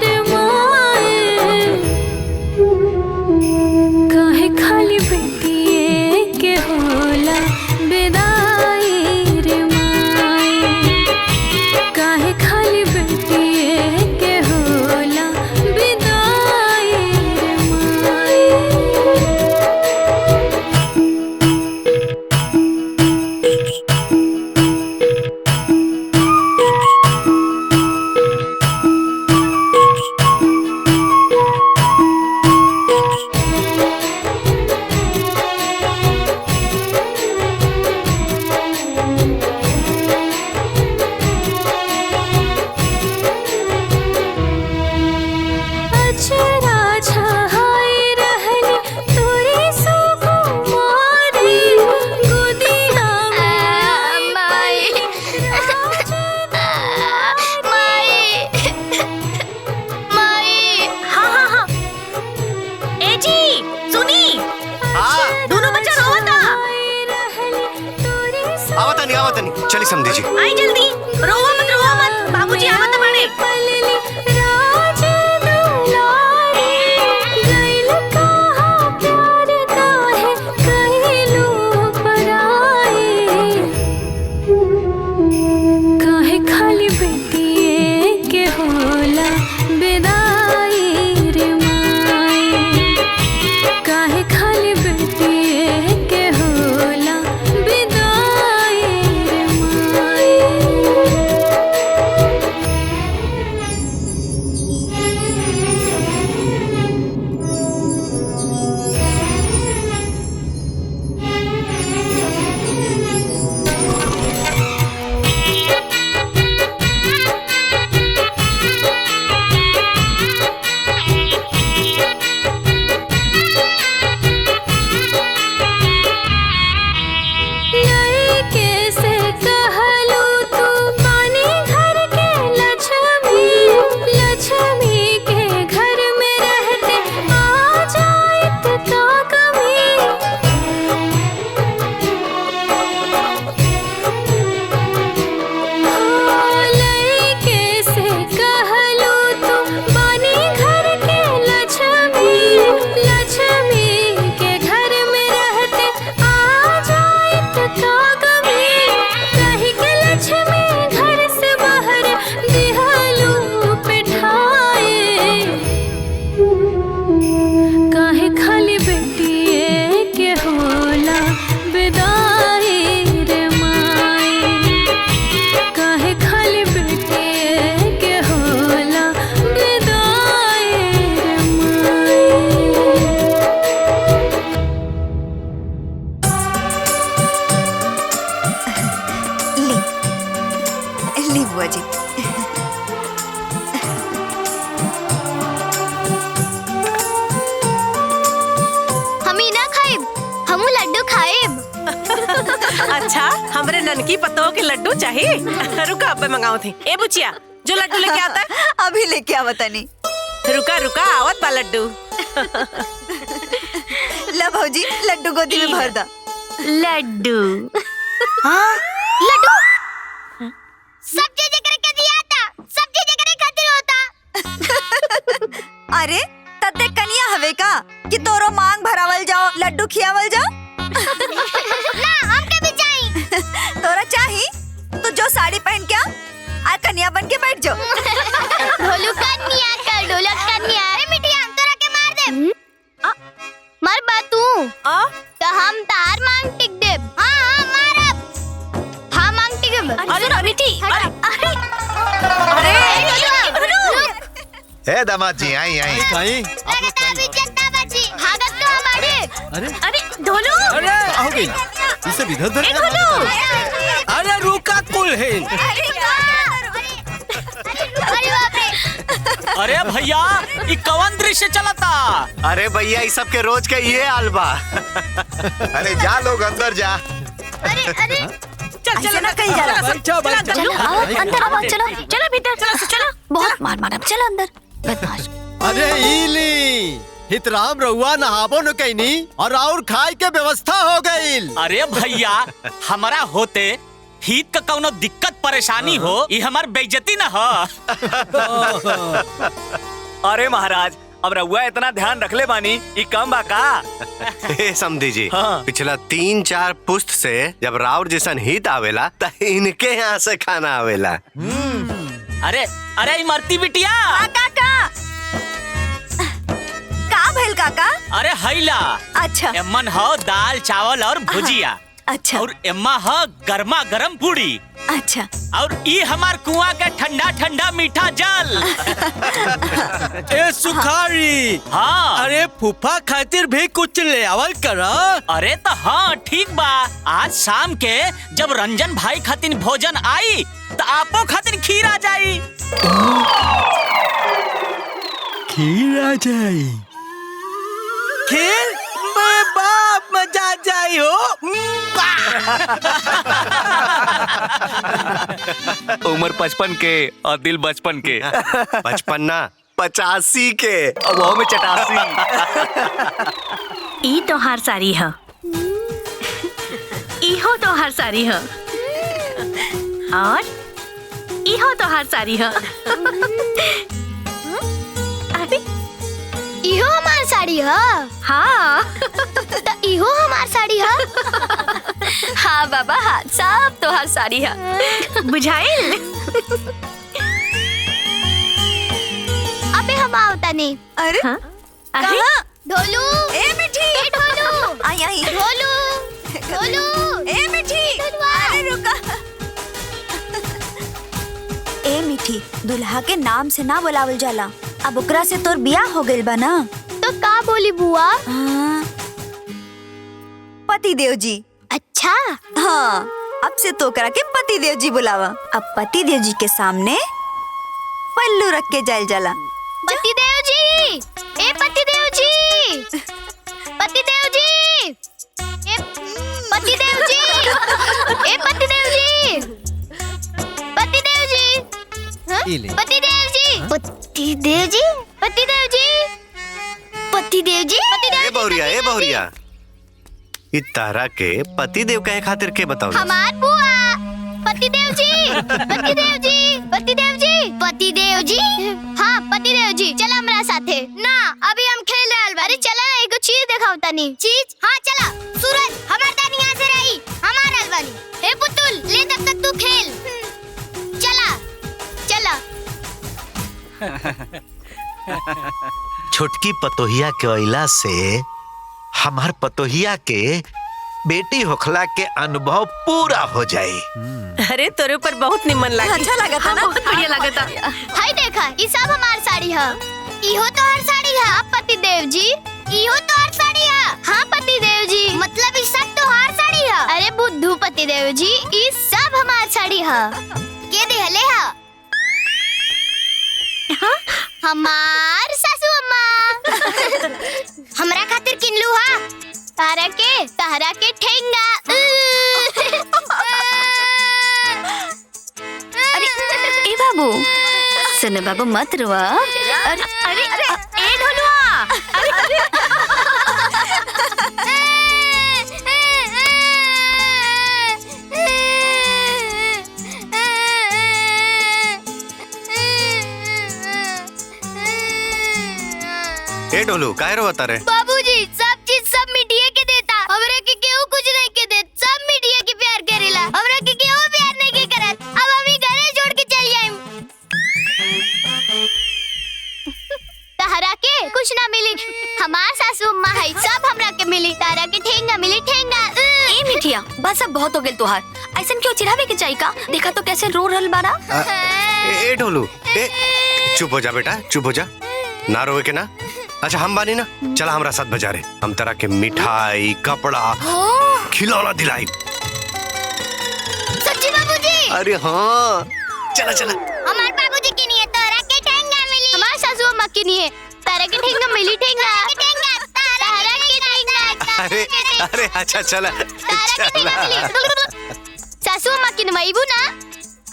रे माए, काहे खाली बेटिए के होला विदाई रे माए। काहे खाली बेटिए के होला विदाई रे माए। अचरा छहाई रहली तोरी सुकुमारी गोदिया में माई माई माई। हाँ हाँ हाँ। ए जी सुनी। दोनों बच्चा रोता। आवतनी चली समझी जी। आई जल्दी रोवा मत बाबूजी आवत बाड़े। काहे खाली बेटिए के होला विदाई रे माए। काहे खाली बेटिए के होला विदाई रे माए। अच्छा हमरे ननकी पतों के लड्डू चाहिए। रुका अब मंगाओ थे। ए बुचिया जो लड्डू लेके आता है अभी लेके आवत नहीं। रुका रुका आवत बा लड्डू। ला भौजी लड्डू गोदी में भर दा। लड्डू हाँ लड्डू सब चीजें करके दिया था, सब चीजें करे खातिर होता। अरे तते कनिया हवे का कि तोरो मांग भरावल जाओ लड्डू खियावल जाओ। ना हमके भी चाहिए। तोरा चाही तो जो साड़ी पहन के आ कन्या बन के बैठ जाओ। ढोलू कन्या कर ढोलक कन्या। अरे मिठिया हम तोरा के मार दे। मर बा तू तो हम तार मांग टिक दे। हाँ हाँ मारब। हाँ मांग टिक दे। अरे मिठी ए दामाद जी आई आई। लगता अभी जनता बची भागत तो हमारे। अरे ढोलू अरे हो गई इसे इधर उधर अरे रुका कुल है। अरे बाप रे। अरे भैया ये कौन दृश्य चलता? अरे भैया इस सब के रोज का ये हाल बा। अरे जा लोग अंदर जा। अरे अरे चल चल ना कहीं जा। बैठो बैठो। चलो अंदर आओ, चलो चलो भीतर चलो। बहुत मार मार चलो अंदर बदमाश। अरे इली हितराम रहुआ नहाबो न कैनी और और खाए के व्यवस्था हो गई। अरे भैया हमारा होते हित का कौनो दिक्कत परेशानी हो ये हमार बेइज्जती न हो। अरे महाराज अब रहुआ इतना ध्यान रख ले बानी ये कम बा का? ए समझी जी हाँ। पिछला 3-4 पुस्त से जब राउर जैसन हित आवेला त इनके यहाँ से खाना आवेला। अरे अरे इमरती बिटिया काका का भइल काका? अरे हैला अच्छा एमन हो दाल चावल और भुजिया। अच्छा और एम्मा हो गर्मा गर्म पूड़ी। अच्छा और ई हमार कुआं के ठंडा ठंडा मीठा जल। ए सुखारी हाँ अरे फूफा खातिर भी कुछ ले आवल करा। अरे तो हाँ ठीक बा आज शाम के जब रंजन भाई खातिर भोजन आई तो आपो खातिर खीर आ जाई। खीर आ जाई। खीर मैं बाप मजा जाई हो। उम्र 55 के और दिल बचपन के। 55 ना 85 के अब वो में 88। ई तोहार साड़ी है, इहो तोहार साड़ी है और इहो तोहार साड़ी है। अरे इहो हमार साड़ी है। हाँ तो इहो हमार साड़ी है। हाँ बाबा हाँ सब तोहार साड़ी है। बुझाइल। अबे हम आवता नहीं। अरे हाँ? कहाँ? ढोलू ए मिठी ए ढोलू आई आई ढोलू ढोलू ए मिठी अरे रुका। ए मिठी दुल्हा के नाम से ना बुलावल जाला। अब ओकरा से तोर बियाह हो गइल बा ना। तो का बोली बुआ? पति देव जी। अच्छा हाँ अब से तो ओकरा के पति देव जी बुलावा। अब पति देव जी के सामने पल्लू रख के जाइल जाला। पति देव जी ए पति देव जी पति देव जी ए पति देव जी ए पति देव जी पति देव जी इले। पति देव जी पति देव जी पति देव जी पति देव जी पति देव ए बहुरिया इ तारा के पति देव कहे खातिर के बताओ। हमार बुआ पति देव जी पति देव जी पति देव जी पति देव जी हाँ पति देव जी चला हमरा साथे ना अभी हम खेल रहल बारी। चला ना एगो चीज दिखाओ तनी चीज। हाँ चला सूरज हमार दानी यहाँ से रही हमार रहल बानी। हे पुतुल ले तब तक तू खेल। चला चला छोटकी पतोहिया के अइला से हमार पतोहिया के बेटी होखला के अनुभव पूरा हो जाए। अरे तोरे ऊपर बहुत निमन लगी। अच्छा लगा था ना। बहुत बढ़िया लगा था। हाय देखा ये सब हमार साड़ी है। इहो तो हर साड़ी है पति देव जी। इहो तो हर साड़ी है। हाँ पति देव जी मतलब ये सब तो हर साड़ी है। अरे बुद्धू पति देव जी ये सब हमार साड़ी है। के देहले है हमार सासू अम्मा हमरा खातिर किनलू हा तारा के ठेंगा। अरे ए बाबू, सुन बाबू मत रोआ। अरे अरे ए ढोलुआ, अरे ए ढोलू काहे रोता रे? बाबूजी सब चीज सब मिटिया के देता, हमरा के केहू कुछ नहीं के देत, सब मिटिया के प्यार करेला, हमरा के केहू प्यार नहीं के करत। अब हम घरे छोड़ के चल जाएम। तारा के कुछ ना मिली, हमार सासू अम्मा है, सब हमरा के मिली। तारा के ठेंगा मिली, ठेंगा। ए मिठिया, बस अब बहुत हो गेल तोहार। ऐसन क्यों चिढ़ावे के चाहिए का? देखा तो कैसे रो रहल बारा। ए ढोलू, ए चुप हो जा बेटा, चुप हो जा, ना रोए के ना। अच्छा हम बानी ना, चला हमरा साथ बाजारे, हम तरह के मिठाई, कपड़ा, खिलौना दिलाई। सच्ची बाबूजी? अरे हाँ, चला चला। हमार बाबूजी की नहीं है, तारा के ठेंगा मिली। हमार सासू अम्मा की नहीं है, तारा के ठेंगा मिली, ठेंगा। तारा के ठेंगा। अरे अरे अच्छा चला चला। सासू अम्मा की नवाईबू ना?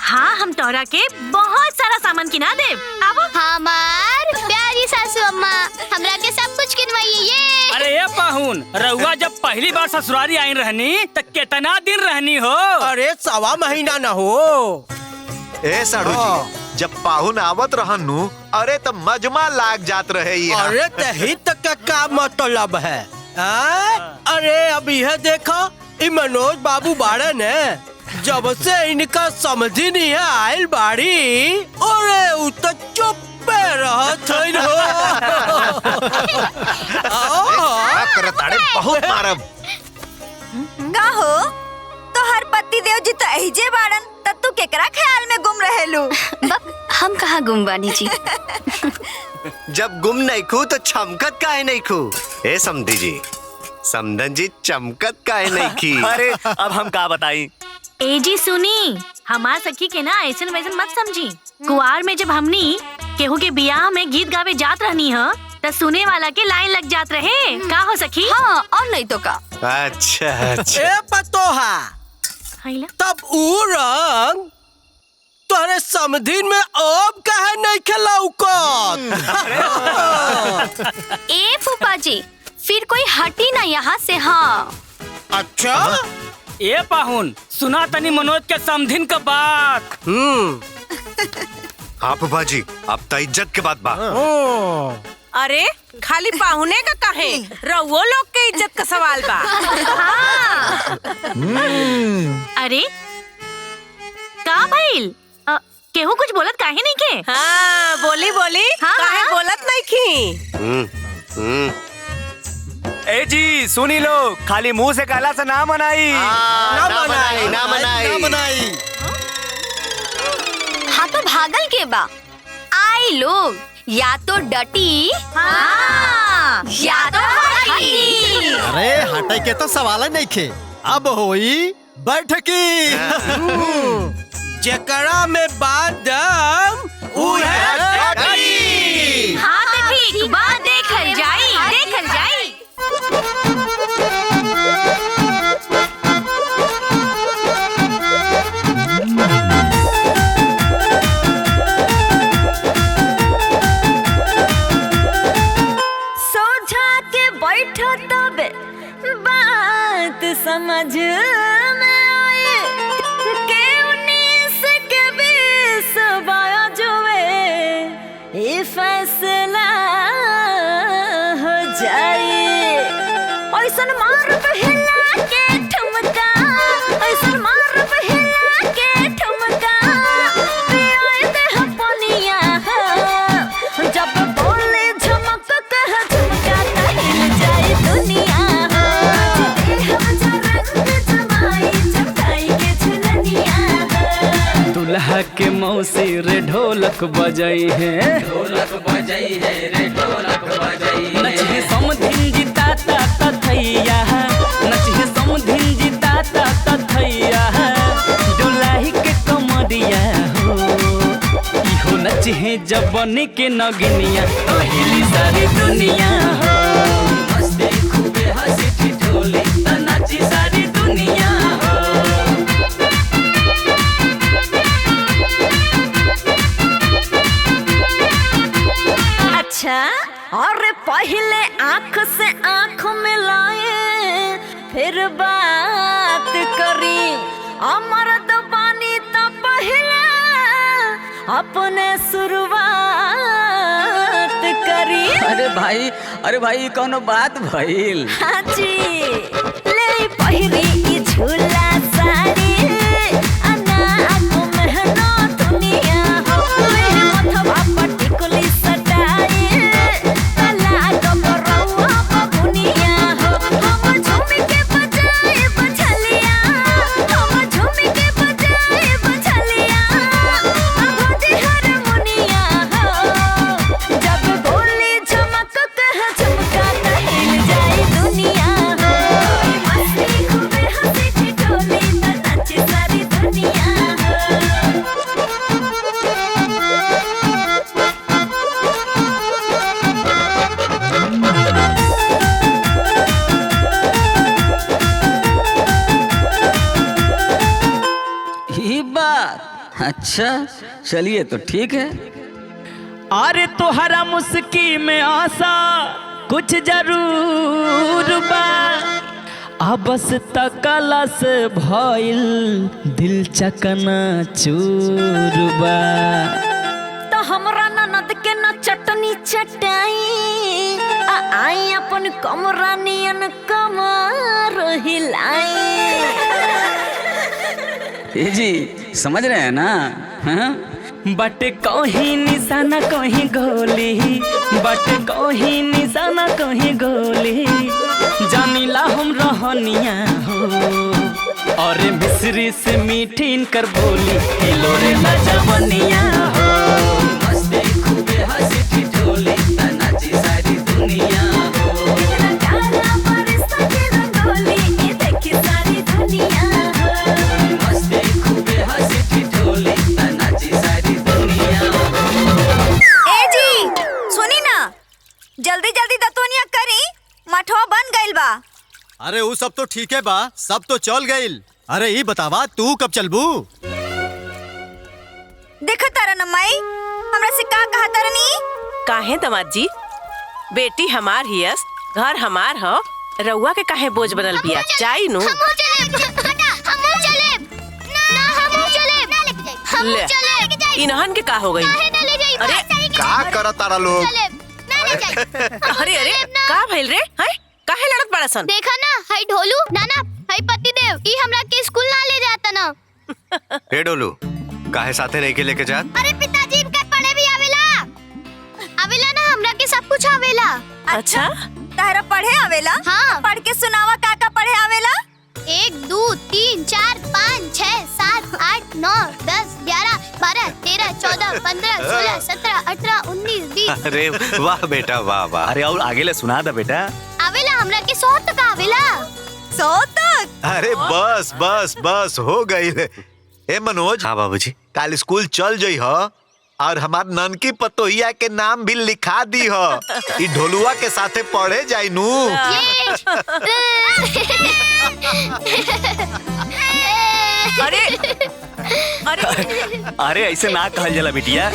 हाँ, हम तोहरा के बहुत सारा सामान किना देब। आबो। हमार प्यारी सासू अम्मा हमरा के सब कुछ किनवाइए। ये अरे ये पाहुन, रउआ जब पहली बार ससुरारी आई रहनी तो कितना दिन रहनी हो? अरे 1.25 महीना न हो। ए साड़ू जी, जब पाहुन आवत रहनु, अरे तो मजमा लाग जात रहे यहाँ। अरे तही तक का क्या मतलब है? अरे अब यह देखो, ई मनोज बाबू बाड़े ने जब से इनका समझी नहीं है आयल बाड़ी, अरे उ तो चुप रहत है करताड़े बहुत मारब। का हो? तो हर पति देव जी तो एहिजे बाड़न, त तू केकरा ख्याल में गुम रहेलू? हम कहाँ गुम बानी जी? जब गुम नहीं खू तो चमकत काहे नहीं खू? ए समधी जी, समधन जी चमकत काहे नहीं की? अरे अब हम का बताई? ए जी सुनी, हमार सखी के ना ऐसन वैसन मत समझी। कुआर में जब हमनी केहू के बियाह में गीत गावे जात रहनी ह, त सुने वाला के लाइन लग जात रहे। का हो सखी? हाँ, और नहीं तो का। अच्छा अच्छा। ए पतोहा, तब उ रंग तोरे समधीन में अब काहे नहीं खलौकत? ए फूफा जी, फिर कोई हटी ना यहाँ से। हाँ अच्छा। ए पाहुन, सुना तनी मनोज के समधिन का बात। हाँ फूफा जी, अब तो इज्जत के बात बा। अरे खाली पाहुने का काहे, रउओ लोग के इज्जत का सवाल बा। अरे का भइल? केहू कुछ बोलत काहे नहीं के? हाँ बोली बोली, काहे बोलत नहीं की? ए जी सुनी लो, खाली मुंह से कहला से ना मनाई। ना मनाई, ना मनाई, ना मनाई। हाँ तो भागल के बा, आई लोग या तो डटी या तो हटी। अरे हटे के तो सवाल नहीं खे, अब होई बैठकी। जकरा में बात दम उहे डटी। हाँ तो ठीक बा, देखल जाई, देखल जाई। सोझा के बैठो तबे बात समझ में आए के 19 के 20 बाया जुए ये फैसला हो जाए। ऐसन मार हिला के ठुमका, ऐसन मार हिला के ठुमका, पियाए दे हम पनिया जब बोले झमक कह झुमका त हिल जाए दुनिया। हम जरंग जमाई चटाई के झुलनिया। दुल्हा के मौसी रे ढोलक बजाई है, ढोलक बजाई है रे ढोलक बजाई। नचिहे समधिन जीता ता थैया, नचिहे समधिन जीता ता थैया। डोलाई के कमरिया हो, इहो नचिहे जबनी के नगिनिया, हिली सारी दुनिया हो। मस्ती खूबे हंसी ठिठोली। और पहले आंख से आंख मिलाए फिर बात करी। अमरद बानी तो पहले अपने शुरुआत करी। अरे भाई कौनो बात भइल? हाँ जी, ले पहिरी ई झूला साड़ी अनाको महनो दुनिया हो। ले मथवा पटिकुली सटाई अला गबरवा बबुनिया हो। हम झूमी के बजाए बछलिया, हम झूमी के बजाए बछलिया भोजी हारमोनिया हो। जब बोली चमक कह चमका हिल जाए दुनिया हो। मस्ती खूबे हंसी ठिठोली न नाचे सारी दुनिया ये बात अच्छा, चलिए तो ठीक है। अरे तोहरा मुस्की में आशा कुछ जरूर बा, बस तकला से भइल दिल चकना चूर बा। तो हमरा ननद के न चटनी चटाई आई अपन कमरा नियन कमर हिलाई। ये जी समझ रहे हैं ना? हाँ? बट कहीं निशाना कहीं गोली, बट कहीं निशाना कहीं गोली, जानिला हम रहनिया हो। और मिस्री से मीठी इनकर बोली, हिलो रे ना जवनिया हो। मस्ती खूबे हंसी ठिठोली न नाची सारी दुनिया हो। रंगाला बरसा के रंगोली ये देखी सारी दुनिया हो। मस्ती खूबे हंसी ठिठोली न नाची सारी दुनिया हो। ए जी सुनी ना, जल्दी जल्दी दतोनिया करी, मठवा बन गइल बा। अरे वो सब तो ठीक है बा, सब तो चल गइल। अरे ये बतावा तू कब चलबू? देखा तारा न माई, हमरा से का कहा तारनी? काहे दमाद जी, बेटी हमार हियस, घर हमार हो, रउआ के काहे बोझ बनल बिया? जाई नु ले, इन्हन के का हो गई? अरे का करत तारा लोग? अरे अरे का भइल रे? हैं काहे लड़त बड़ा सन? देखा ना, हाय ढोलू नाना, हाय पतिदेव, ई हमरा के स्कूल ना ले जाता ना। हे डोलू, काहे साथे नहीं के लेके जा? अरे पिताजी इनके पढ़े भी आवेला, आवेला ना, हमरा के सब कुछ आवेला। अच्छा तारा पढ़े आवेला? हाँ। पढ़ के सुनावा का पढ़े आवेला? 1 2 3 4 5 6 7 8 9 10 11 12 13 14 15 16 17 18 19 20। अरे वाह बेटा वाह वाह। अरे और आगे ले सुना दा बेटा। आवेला हमरा के 100 तक आवेला। 100 तक? अरे बस बस बस हो गई। ए मनोज। हाँ बाबूजी। कल स्कूल चल जई हो और हमार ननकी पतोहिया के नाम भी लिखा दी हो। ई ढोलुआ के साथे पढ़े जाई नू। अरे अरे ऐसे ना कहल जाला बिटिया।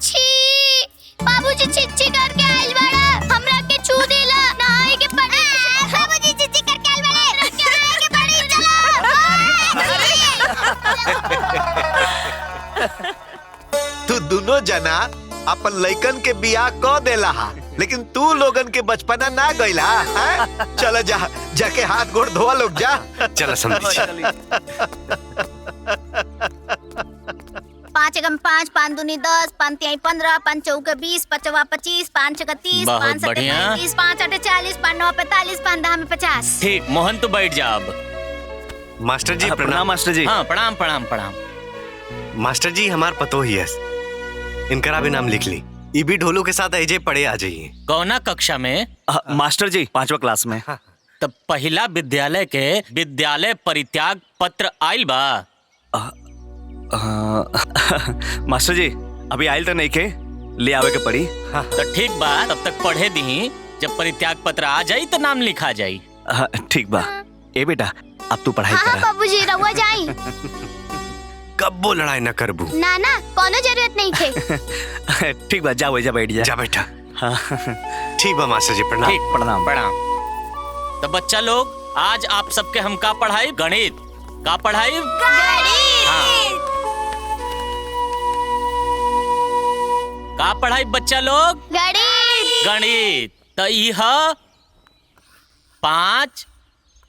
छी, बाबूजी छिच्ची करके आइल बड़ा, हमरा के छू देला, नहाए के पड़ी। बाबूजी छिच्ची करके आइल बड़ा, हमरा के नहाए के पड़ी, चलो। तू दोनों जना अपन लइकन के बियाह क देला हा, लेकिन तू लोगन के बचपना ना गइला हैं? चल जा, जाके हाथ गोड़ धोवा लोग जा। चलो समझी। 5 एकम 5 5 दूनी 10 5 तिहाई 15 5 चौके 20 5 चौवा 25 5 छक्का 30 बहुत 5 सत्ते बढ़िया। 35 5 आठे 40 5 9 45 5 10 में 50। ठीक, मोहन तो बैठ जा अब। मास्टर जी प्रणाम प्रणाम। मास्टर जी। हाँ प्रणाम प्रणाम प्रणाम। मास्टर जी हमार पतो ही है, इनका भी नाम लिख ली। ई भी ढोलू के साथ ऐजे पढ़े आ जाइए। कौना कक्षा में? मास्टर जी 5वां क्लास में। तब पहला विद्यालय के विद्यालय परित्याग पत्र आइल बा? मास्टर जी अभी आइल तो नहीं के, ले आवे के पड़ी। तो ठीक बा, तब तक पढ़े दी, जब परित्याग पत्र आ जाई तो नाम लिखा जाई। ठीक बा। ए बेटा अब तू पढ़ाई हाँ कर। बाबूजी रहुआ जाई। कब्बो लड़ाई न करबू। ना ना कोनो जरूरत नहीं थे। ठीक बा, जा वही बैठ जा। जा बैठा। हाँ। ठीक बा मास्टर जी, प्रणाम। ठीक, प्रणाम। तो बच्चा लोग, आज आप सबके हम का पढ़ाई? गणित का पढ़ाई? का पढ़ाई बच्चा लोग? गणित। गणित। तो यह 5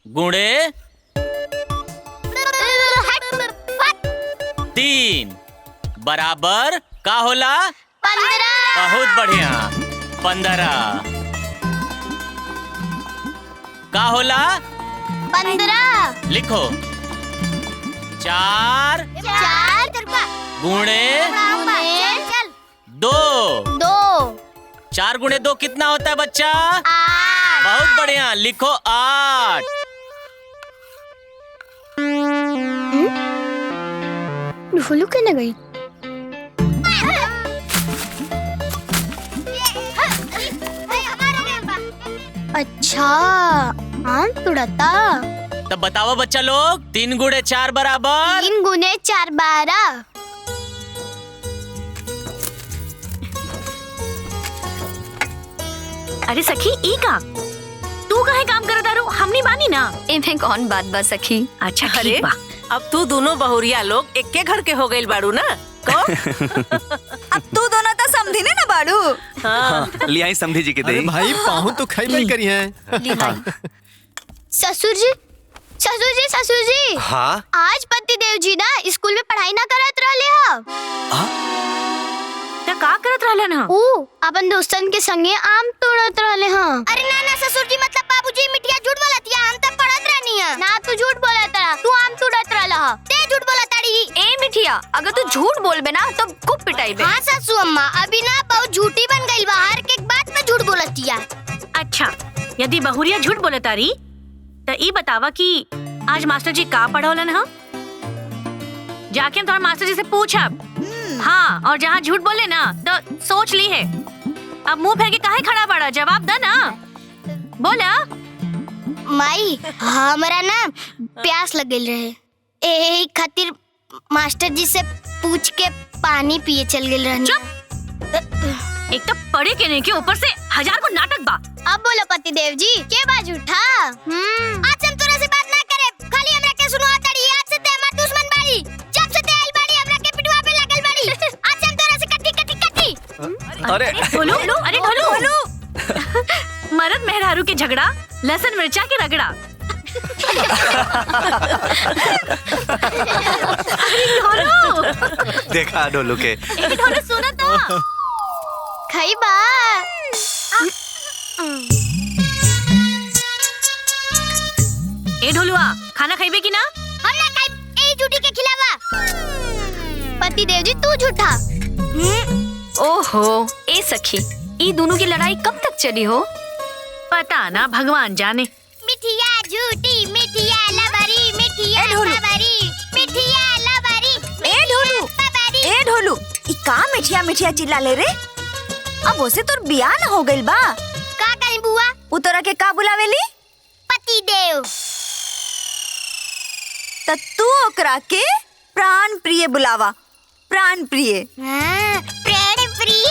गुणे 3 बराबर का होला? 15। बहुत बढ़िया। 15 का होला? 15। लिखो। 4 गुणे 2। 4 गुणे 2 कितना होता है बच्चा? 8। बहुत बढ़िया, लिखो 8। ढोलू कहने गई। अच्छा, आम तुड़ता। तब बताओ बच्चा लोग, 3 गुणे 4 बराबर? 3 गुणे 4 12। अरे सखी, ई का तू काहे काम करत आरो? हमनी बानी ना। इमे कौन बात बा सखी? अच्छा अरे ठीक बा। अब तू दोनों बहुरिया लोग एक के घर के हो गइल बाड़ू ना? को? अब तू दोनों तो समझी ना बाड़ू। हाँ, लिया ही समझी जी के दे। भाई पाहु तो खाई नहीं करी है। ससुर जी, ससुर जी, ससुर जी। हाँ? आज पतिदेव जी ना स्कूल में पढ़ाई ना करत रहले हा। त का करत रहलन ह? ऊ अपन दोस्तन के संगे आम तोड़त रहले हा। अरे ना ना ससुर जी, मतलब बाबूजी मिठिया झूठ बोलतिया, हम तब पढ़त रहनी है। ना तू झूठ बोलत रहा, तू आम तोड़त रहला हा। ते झूठ बोलत ताड़ी। ए मिठिया, अगर तू झूठ बोलबे ना तो खूब पिटाई बे। हां ससु अम्मा, अभी ना बहुत झूठी बन गइल बा, हर एक बात में झूठ बोलतिया। अच्छा, यदि बहुरिया झूठ बोले तारी तो ई बतावा कि आज मास्टर जी का पढ़ौलन ह? जाके हम तुम्हारे मास्टर जी से पूछब। हाँ, और जहाँ झूठ बोले ना तो सोच ली है। अब मुंह फेर के काहे खड़ा पड़ा? जवाब दे ना, बोला। माई, हमरा ना प्यास लग गइल रहे, एही खातिर मास्टर जी से पूछ के पानी पिए चल गइल रहनी। एक तो पढ़े के नहीं के ऊपर से 1000 को नाटक बा। अब बोलो पतिदेव जी, के बा झूठा? आज हम तोरा से बात ना करे, खाली हमरा के सुनवा ताड़ी। आज से ते हमर दुश्मन बाड़ी, जब से ते आइल बाड़ी हमरा के पिटवा पे लगल बाड़ी। आज हम तोरा से कट्टी। अरे ढोलू, अरे ढोलू। मर्द मेहरारू के झगड़ा, लहसुन मिर्चा के रगड़ा। अरे ढोलू, देखा ढोलू के। ढोलू सुना था। खाई बा। ए ढोलुआ, खाना खाइबे की ना? हम ना खाई, ए झूठी के खिलावा। पतिदेव जी तू झूठा। ओहो, ए सखी, ई दोनों की लड़ाई कब तक चली हो? पता ना, भगवान जाने। मिठिया झूठी, मिठिया लबरी, मिठिया लबरी, मिठिया लबरी। ए ढोलू, ए ढोलू, ई का मिठिया मिठिया चिल्ला ले रे? अब ओसे तोर बियाह न हो गइल बा। का कहीं बुआ? उतरा के का बुलावेली? पतिदेव। त तू ओकरा के प्राण प्रिय बुलावा। प्राण प्रिय। प्राण प्रिय।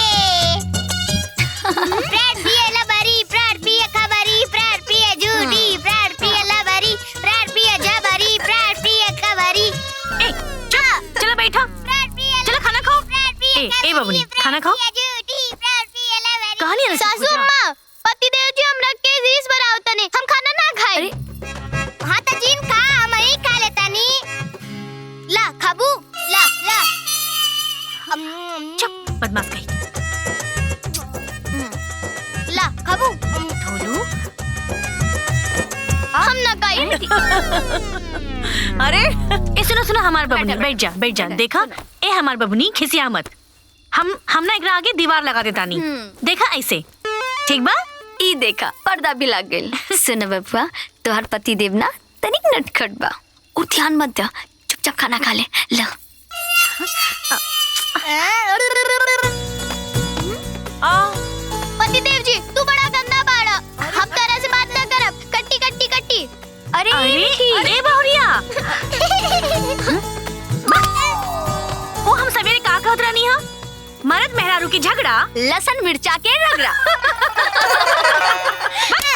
प्राण प्रिय लबरी, प्राण प्रिय खबरी, प्राण प्रिय झूठी, प्राण प्रिय लबरी, प्राण प्रिय जबरी, प्राण प्रिय खबरी। ए, चलो बैठो। चलो खाना खाओ। ए बबनी, खाना खाओ। कहानी है ना सासू अम्मा, पतिदेव जी हमरा के रीस बनाओ तने, हम खाना ना खाए। हां त जीन खा, हम ही खा लेता नी। ला खाबू, ला ला। चुप, बदमाश कहीं। ला खाबू। ढोलू, हम ना खाए। अरे ए सुनो हमार बबनी, बैठ जा। देखा, ए हमार बबनी खिसिया मत। हम ना एकरा आगे दीवार लगा देता नी। देखा ऐसे, ठीक बा? ई देखा, पर्दा भी लग गइल। सुन बबुआ, तोहर पति देव ना तनिक नटखट बा, उ ध्यान मत दे, चुपचाप खाना खा ले। ला। पतिदेव जी, तू बड़ा गंदा बाड़ा, हम तरह से बात ना करब। कट्टी कट्टी कट्टी। अरे बहुरिया, मेहरारू की झगड़ा, लसन मिर्चा के रगड़ा।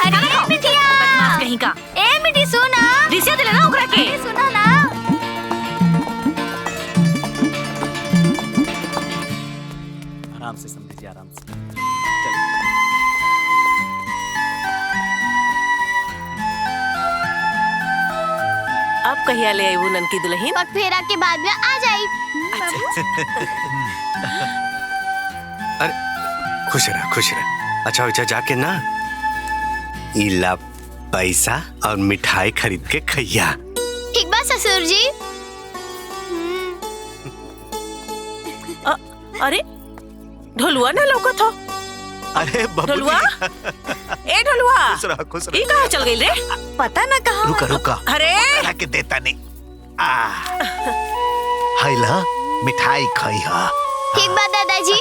अरे मिठिया, बदमाश कहीं का। ए मिठी सुना, रिसिया दिला ना ओकरा के। सुना ना। आराम से समझिए, आराम से। अब कहिया ले आई वो ननकी दुल्हन? पग फेरा के बाद में आ जाई। अरे खुश रह, खुश रह। अच्छा अच्छा जाके ना इला पैसा और मिठाई खरीद के खैया। ठीक बा ससुर जी। अरे ढोलुआ ना लौकत हो। अरे ढोलुआ, ए ढोलुआ, खुश रह, खुश रह। ये कहाँ चल गई रे? पता ना कहाँ। रुका रुका, अरे ला के देता नहीं। हाय ला मिठाई खाई हा। ठीक बा दादाजी।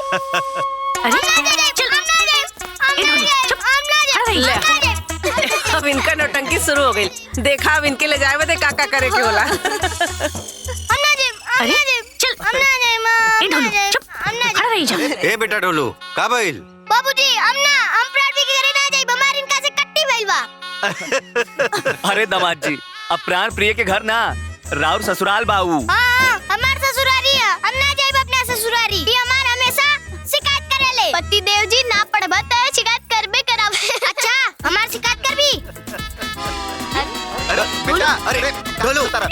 ले, अब इनका नौटंकी शुरू हो गई। देखा अब इनके ले जाए बदे काका करे के होला। अरे चल, चुप, खड़ा रही जा। ए बेटा ढोलू, का भइल? बाबूजी हम प्रार्थी के घरे ना जाई, बमार इनका से कट्टी भइल बा। अरे दामाद जी, अब प्राण प्रिय के घर ना, राउर ससुराल बाऊ। हां, हमार ससुरारी है। हम ना जाई अपना ससुरारी। ये हमार हमेशा शिकायत करेले। पति देव जी ना पढ़बा त शिकायत करबे करब। अच्छा, हमार शिकायत करबी। अरे बेटा, अरे ढोलू, अरे ए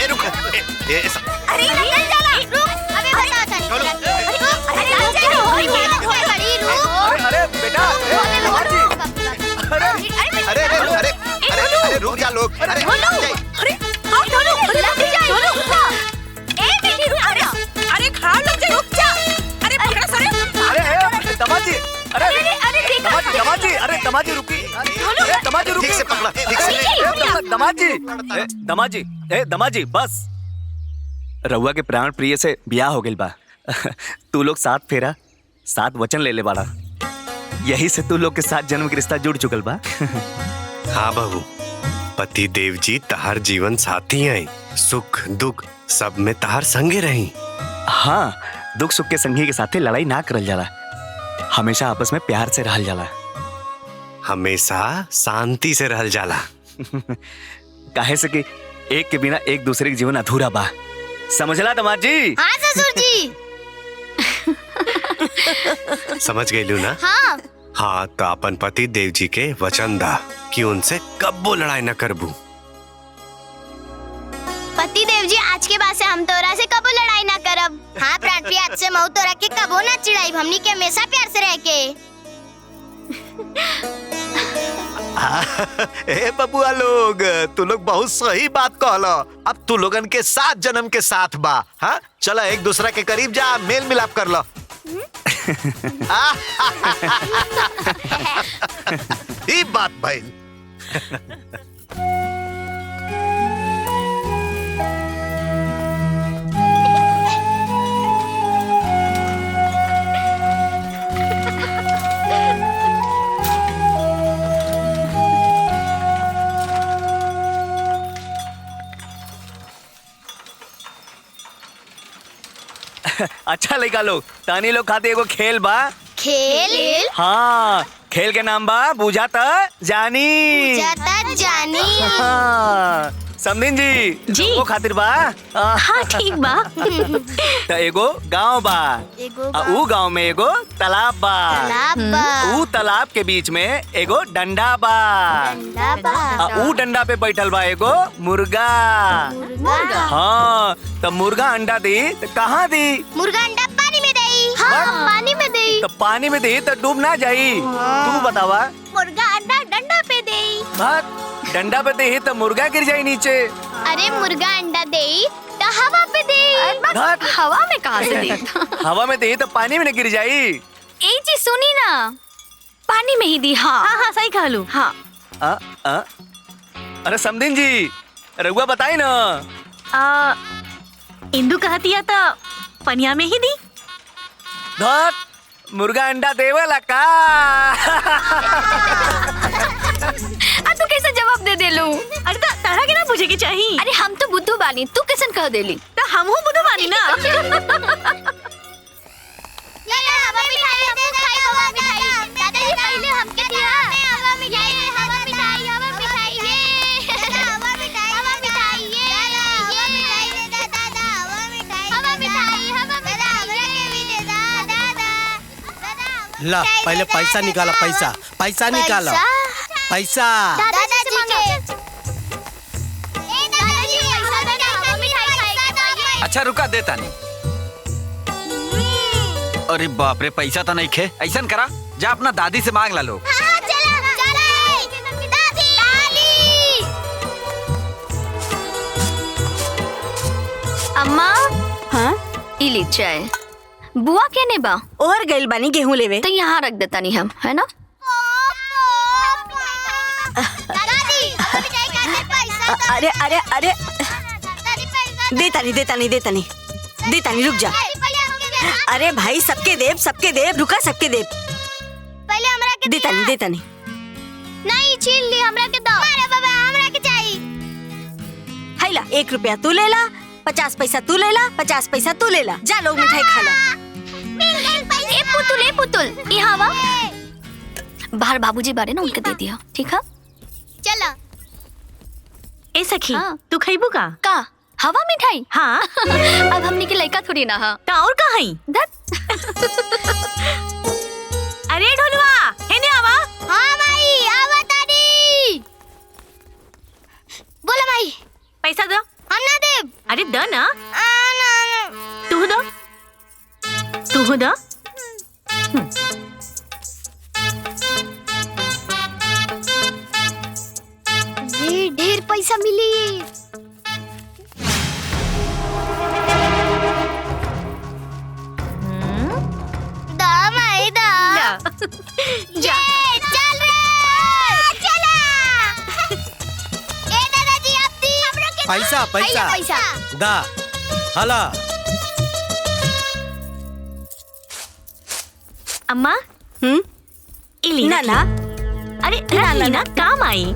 रुक, अरे निकल जाला, रुक, अबे बता तनी। अरे बेटा, अरे रुक जा लोग। अरे अरे खा लग जाए, रुक जा। अरे पकड़ा सरे। अरे दमाद जी, दमाद जी, अरे दमाद जी रुकी। अरे दमाद जी रुकी। ठीक से पकड़ा, ठीक से। दमाद जी, दमाद जी, दमाद जी, बस। रउआ के प्राण प्रिय से ब्याह हो गइल बा। तू लोग साथ फेरा, साथ वचन ले ले बाड़ा। यही से तू लोग के साथ जन्म के रिश्ता जुड़ चुकल बा। हाँ बहू, पति देव जी तहार जीवन साथी हैं। सुख दुख सब में तहार संगे रही। हाँ, दुख सुख के संगी के साथे लड़ाई ना करल जाला, हमेशा आपस में प्यार से रहल जाला, हमेशा शांति से रहल जाला। काहे से कि एक के बिना एक दूसरे के जीवन अधूरा बा। समझला दामाद जी? हाँ ससुर जी। समझ गई ना? हाँ। हाँ तो अपन पति देव जी के वचन दा कि उनसे कब्बो लड़ाई न करबू। पति देव जी, आज के बाद से हम तोरा से कबो लड़ाई ना करब। हाँ प्राण प्रिय, आज से मऊ तोरा के कबो ना चिढ़ाई। हमनी के हमेशा प्यार से रह के। ए बबुआ लोग, तू लोग बहुत सही बात कहलो। अब तू लोगन के 7 जन्म के साथ बा। हाँ चलो एक दूसरा के करीब जा, मेल मिलाप कर लो। ये बात भाई। अच्छा लड़का लोग, तानी लोग खाते एगो खेल बा। खेल? हाँ, खेल के नाम बा बुझाता जानी। बुझाता जानी। हाँ, समधिन जी वो खातिर बा। हाँ ठीक बा। तो एगो गांव बा, ऊ गांव में एगो तालाब बा, ऊ तालाब के बीच में एगो डंडा बा, ऊ डंडा पे बैठल बा एगो मुर्गा। हाँ, तो मुर्गा अंडा दी तो कहाँ दी? मुर्गा अंडा पानी में दई। हाँ, पानी में दई। तो पानी में दी तो डूब ना जाई। तू बतावा। मुर्गा अंडा डंडा पे दई। डंडा पे दे तो मुर्गा गिर जाए नीचे। अरे मुर्गा अंडा दे तो हवा पे दे। हवा में कहाँ से दे? हवा में दे तो पानी में न गिर जाई। ए जी सुनी ना, पानी में ही दी। हाँ हाँ सही कह लू। हाँ अरे समधिन जी रघुआ बताई ना। इंदु कहती है तो पनिया में ही दी। मुर्गा अंडा देवेला का? तू कैसे जवाब दे देलू? अरे तारा के ना पूछे के चाहिए। अरे हम तो बुद्धू बानी, तू कैसे कह देली? तो हम बुद्धू बानी ना। ला पहले पैसा निकाला, पैसा पैसा निकाला, पैसा। दादाजी के अच्छा रुका देता नहीं। अरे बाप रे, पैसा तो नहीं खे। ऐसा करा, जा अपना दादी से मांग ला लो। अम्मा। हाँ इली चाय। बुआ केने बा? और गइल बानी गेहूं लेवे। तो यहाँ रख देता नहीं हम, है ना? अरे अरे अरे देता नहीं, रुक जा। अरे भाई सबके देव, रुका सबके देव। पहले हमरा के देता नहीं। नहीं छीन ली, हमरा के दो। अरे बाबा हमरा के चाहिए। हैला 1 रुपया तू ले ला, 50 पैसा तू ले ला, 50 पैसा तू ले ला। जा लोग मिठाई खा ला। ए पुतुल यहाँ वा। बाहर बाबूजी बारे ना उनके दे दिया, ठीक है? चलो। ए सखी, तू खइबू का? हवा मिठाई? हाँ। अब हमने की लड़का थोड़ी ना हा। ता और का हई? अरे ढोलवा, हेने आवा। हाँ माई, आवा तारी। बोला माई। पैसा दो। हम ना देब। अरे द ना। ना। तू दो। ये ढेर पैसा मिली। जा। चल रे, चला। ए दादाजी आप दी हमरा के पैसा दा हला। अम्मा। इली ना। अरे ना काम आई।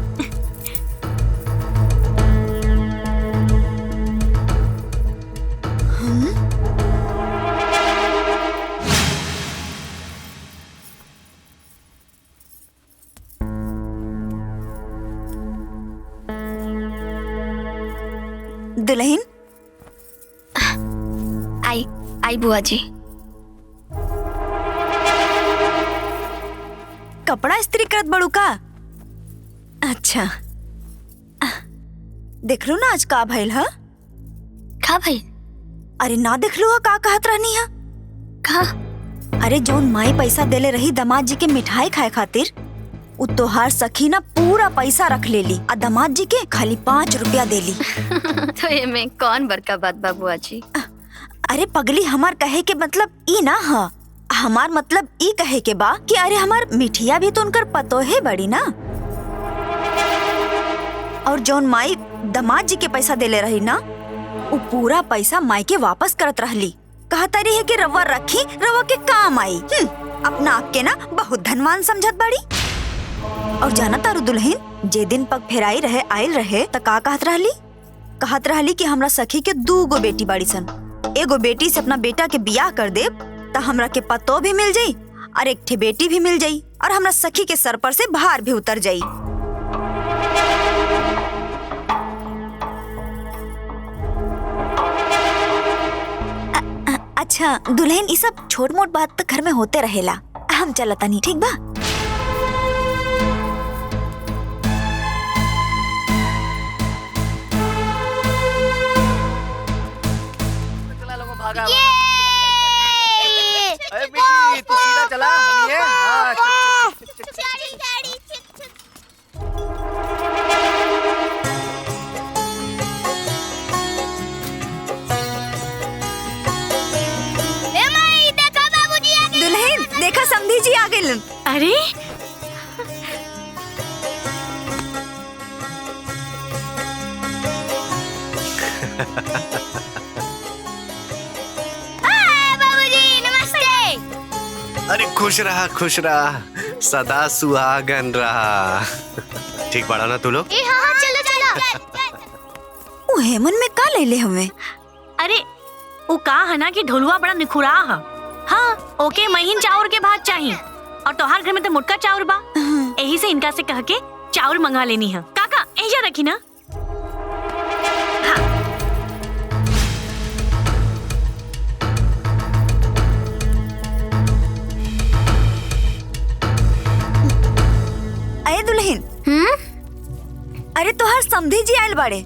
दुल्हन आई बुआ जी। कपड़ा इस्त्री करत बड़ू का? अच्छा देख लो ना आज का भइल है? का भइल? अरे ना देख लो का कहत रहनी है? का? अरे जौन माई पैसा देले रही दामाद जी के मिठाई खाए खातिर, उ तोहार सखी ना पूरा पैसा रख लेली आ दामाद जी के खाली 5 रुपया देली। तो ये में कौन बड़का बात बा बुआ जी? अरे पगली, हमार कहे के मतलब ई ना हा। हमार मतलब ई कहे के बा कि अरे हमार मिठिया भी तो उनकर पतो है बड़ी ना। और जौन माई दामाद जी के पैसा देले रही ना, उ पूरा पैसा माई के वापस करत रहली। कहता रही है कि रवा रखी, रवा के काम आई। अपना आप के ना बहुत धनवान समझत बड़ी। और जाना तारू दुल्हन, जे दिन पग फेराई रहे आयल रहे त का कहत रहली कि हमरा सखी के 2 गो बेटी बाड़ी सन। एगो बेटी से अपना बेटा के बियाह कर देब त हमरा के पतो भी मिल जाई और एक ठे बेटी भी मिल जाई और हमरा सखी के सर पर से भार भी उतर जाई। अच्छा दुल्हन, ये सब छोट मोट बात तो घर में होते रहेला। हम चलता नहीं, ठीक बा? अरे बेटी तू सीधा चला। हाँ, दुल्हन देखा, समधी जी आ गए। अरे बाबूजी नमस्ते। अरे खुश रहा, सदा सुहागन रहा। ठीक बड़ा ना तू लोग? हाँ चलो। वो हेमन में का ले ले हमें? अरे वो का है ना कि ढोलुआ बड़ा निखुरा है। हाँ ओके, महीन चाउर के भात चाहिए और तोहार घर में तो मुटका चाउर बा। यही से इनका से कह के चाउर मंगा लेनी है। काका ऐजा रखी ना। अरे तोहर समधी जी आयल बाड़े।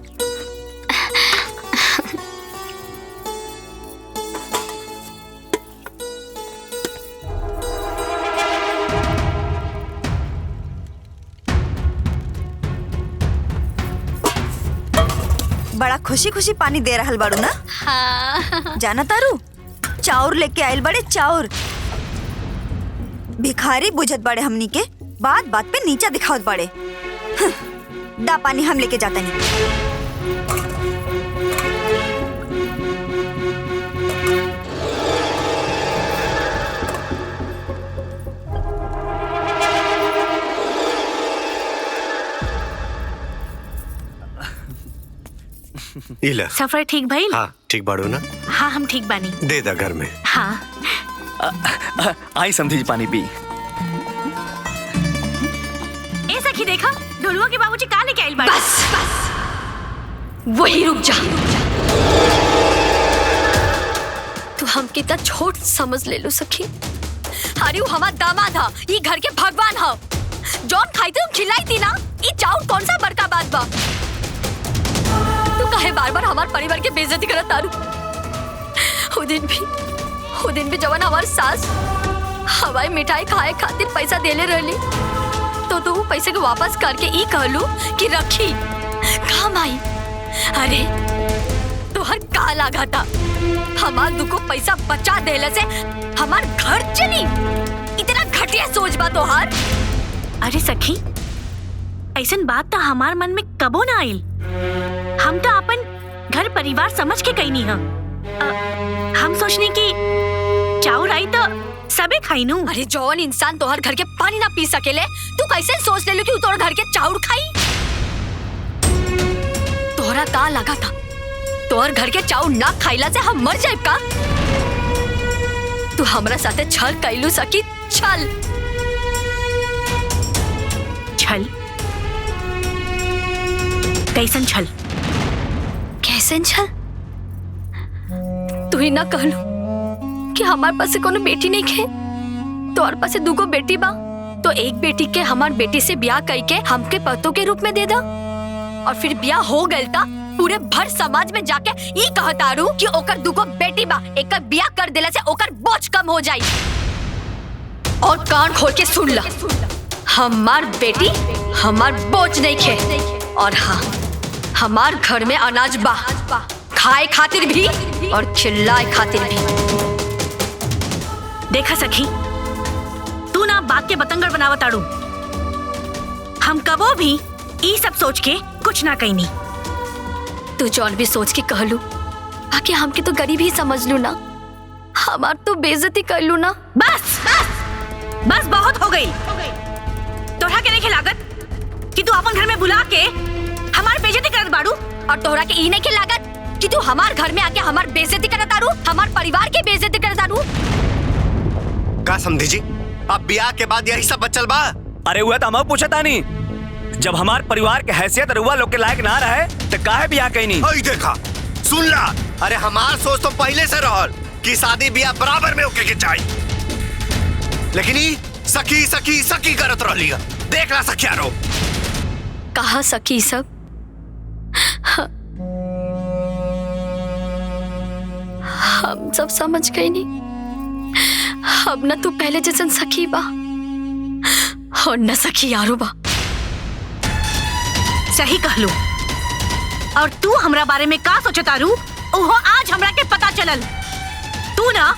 बड़ा खुशी खुशी पानी दे रहल बाड़ू ना? हाँ। जाना तारू चाउर लेके आयल बड़े, चाउर। भिखारी बुझत बड़े हमनी के, बात बात पे नीचा दिखावत बड़े। दा पानी हम लेके जाता नहीं। इला सफर ठीक भाई? हाँ ठीक बाड़ू ना? हाँ हम ठीक बानी। दे दा घर में। हाँ आई समझी जी पानी पी। ए सखी देखा ढोलुआ के बाबूजी कहाँ लेके आइल बाड़े? बस वही रुक जा। तू हम कितना छोट समझ ले लो सखी। अरे वो हमारा दामाद हा, ये घर के भगवान हा। जौन खाई तुम खिलाई थी ना, ये चाउर कौन सा बड़का बात बा? तू कहे बार बार हमारे परिवार के बेइज्जती करत तारू। वो दिन भी जवान हमारी सास हवाई मिठाई खाए खातिर पैसा देले रहली, तो तू वो पैसे को वापस करके ई कहलू कि रखी काम आई। अरे तोहर का लागा था? हमार दुको पैसा बचा देले से हमार घर चली। इतना घटिया सोच बा तोहार। अरे सखी ऐसन बात तो हमार मन में कबो ना आइल। हम तो अपन घर परिवार समझ के कहीं नहीं हम सोचने की चाउर आई तो सबे खाई नू। अरे जौन इंसान तोहर घर के पानी ना पी सकेले, तू कैसे सोच ले लो कि तोहर घर के चाउर खाई? तोहरा का लगा था तोहर घर के चाउर ना खाइला से हम मर जाए का? तू हमरा साथे छल कैलू सकी। छल छल कैसन छल? कैसन छल? तू ही ना कहलू कि हमारे पास कोनो बेटी नहीं खे, तोहर पास दुगो बेटी बा, तो एक बेटी के हमार बेटी से ब्याह करके हमके पतों के रूप में दे दा। और फिर ब्याह हो गइल ता पूरे भर समाज में जाके ई कहतारू कि ओकर दुगो बेटी बा, एक ब्याह कर देला से ओकर बोझ कम हो जाई। और कान खोल के सुन ला, हमार बेटी हमार बोझ नहीं खे। और हाँ, हमार घर में अनाज बा, खाए खातिर भी और खिलाए खातिर भी। देखा सखी तू ना बात के बतंगड़ बनावताड़ू। हम कबो भी ई सब सोच के कुछ ना कहीं नहीं। तू जौन भी सोच के कहलू, बाकी हमके तो गरीब ही समझ लू ना, हमार तो बेइज्जती कर लू ना। बस बस बहुत हो गई। तोहरा के नहीं लागत कि तू अपन घर में बुला के हमार बेइज्जती करत बाड़ू? और तोहरा के ई नहीं के लागत कि तू हमार घर में आके हमार बेइज्जती करत आरू, हमार परिवार के बेइज्जती करत आरू? का समझी जी अब ब्याह के बाद यही सब बचल बा? अरे हुआ तो हम पूछता नहीं, जब हमार परिवार के हैसियत रुआ लोग के लायक ना रहे तो काहे ब्याह कहीं नहीं? ओए देखा सुन ला, अरे हमार सोच तो पहले से रहल कि शादी ब्याह बराबर में होके के चाहिए, लेकिन ई सखी सखी सखी करत रहली। देख ला सखियारो। कहा सखी सब? हम सब समझ गए नहीं। अब न तू पहले जैसन सखी बा और न सखी यारो बा। सही कहलू। और तू हमरा बारे में का सोचतारू ओहो आज हमरा के पता चलल। तू ना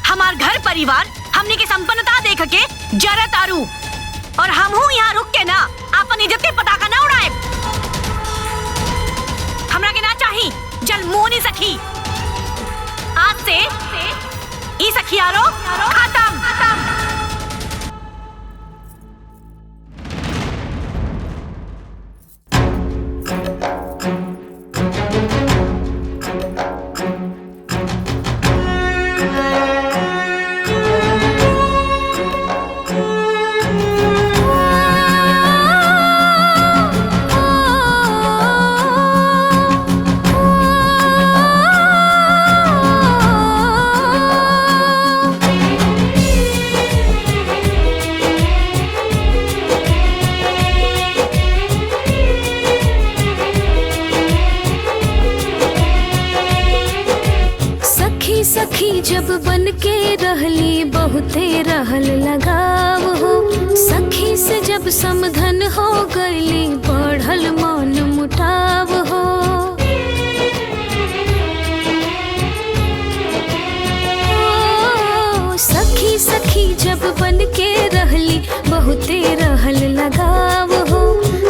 हमार घर परिवार हमने के संपन्नता देख के जरत आरू, और हम हूँ यहाँ रुक के ना अपन इज्जत के पताका ना उड़ाए। हमरा के ना चाही जल मोनी सखी। आज से ई सखियारो खत्म। रहली बहुते रहल लगाव हो, सखी से जब समधन हो गईली बढ़ल मन मुटाव हो। सखी सखी जब बन के रहली बहुते रहल लगाव हो,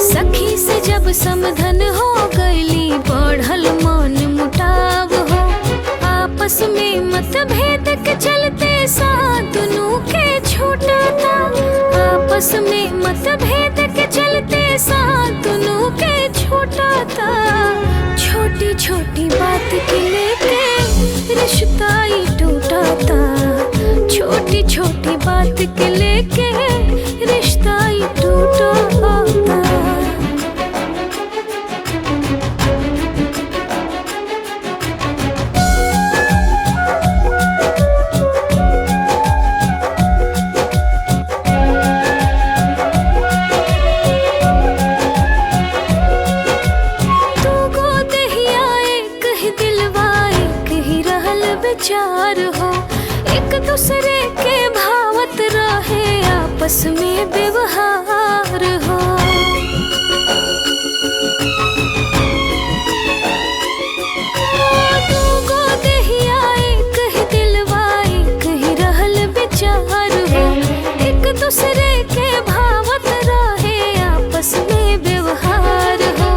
सखी से जब समधन हो गईली बढ़ल मन मुटाव हो। आपस में मतभेद के चलते साथ दुनू के छूटा था, आपस में मतभेद के चलते साथ दुनू के छूटा था। छोटी छोटी बात के लेके रिश्ता ही टूटा था, छोटी छोटी बात के लेके रिश्ता ही टूटा था। विचार हो एक दूसरे के भावत रहे, आपस में व्यवहार हो। दूगो देहिया एक ही दिलवा एक ही रहल विचार हो, एक दूसरे के भावत रहे, आपस में व्यवहार हो।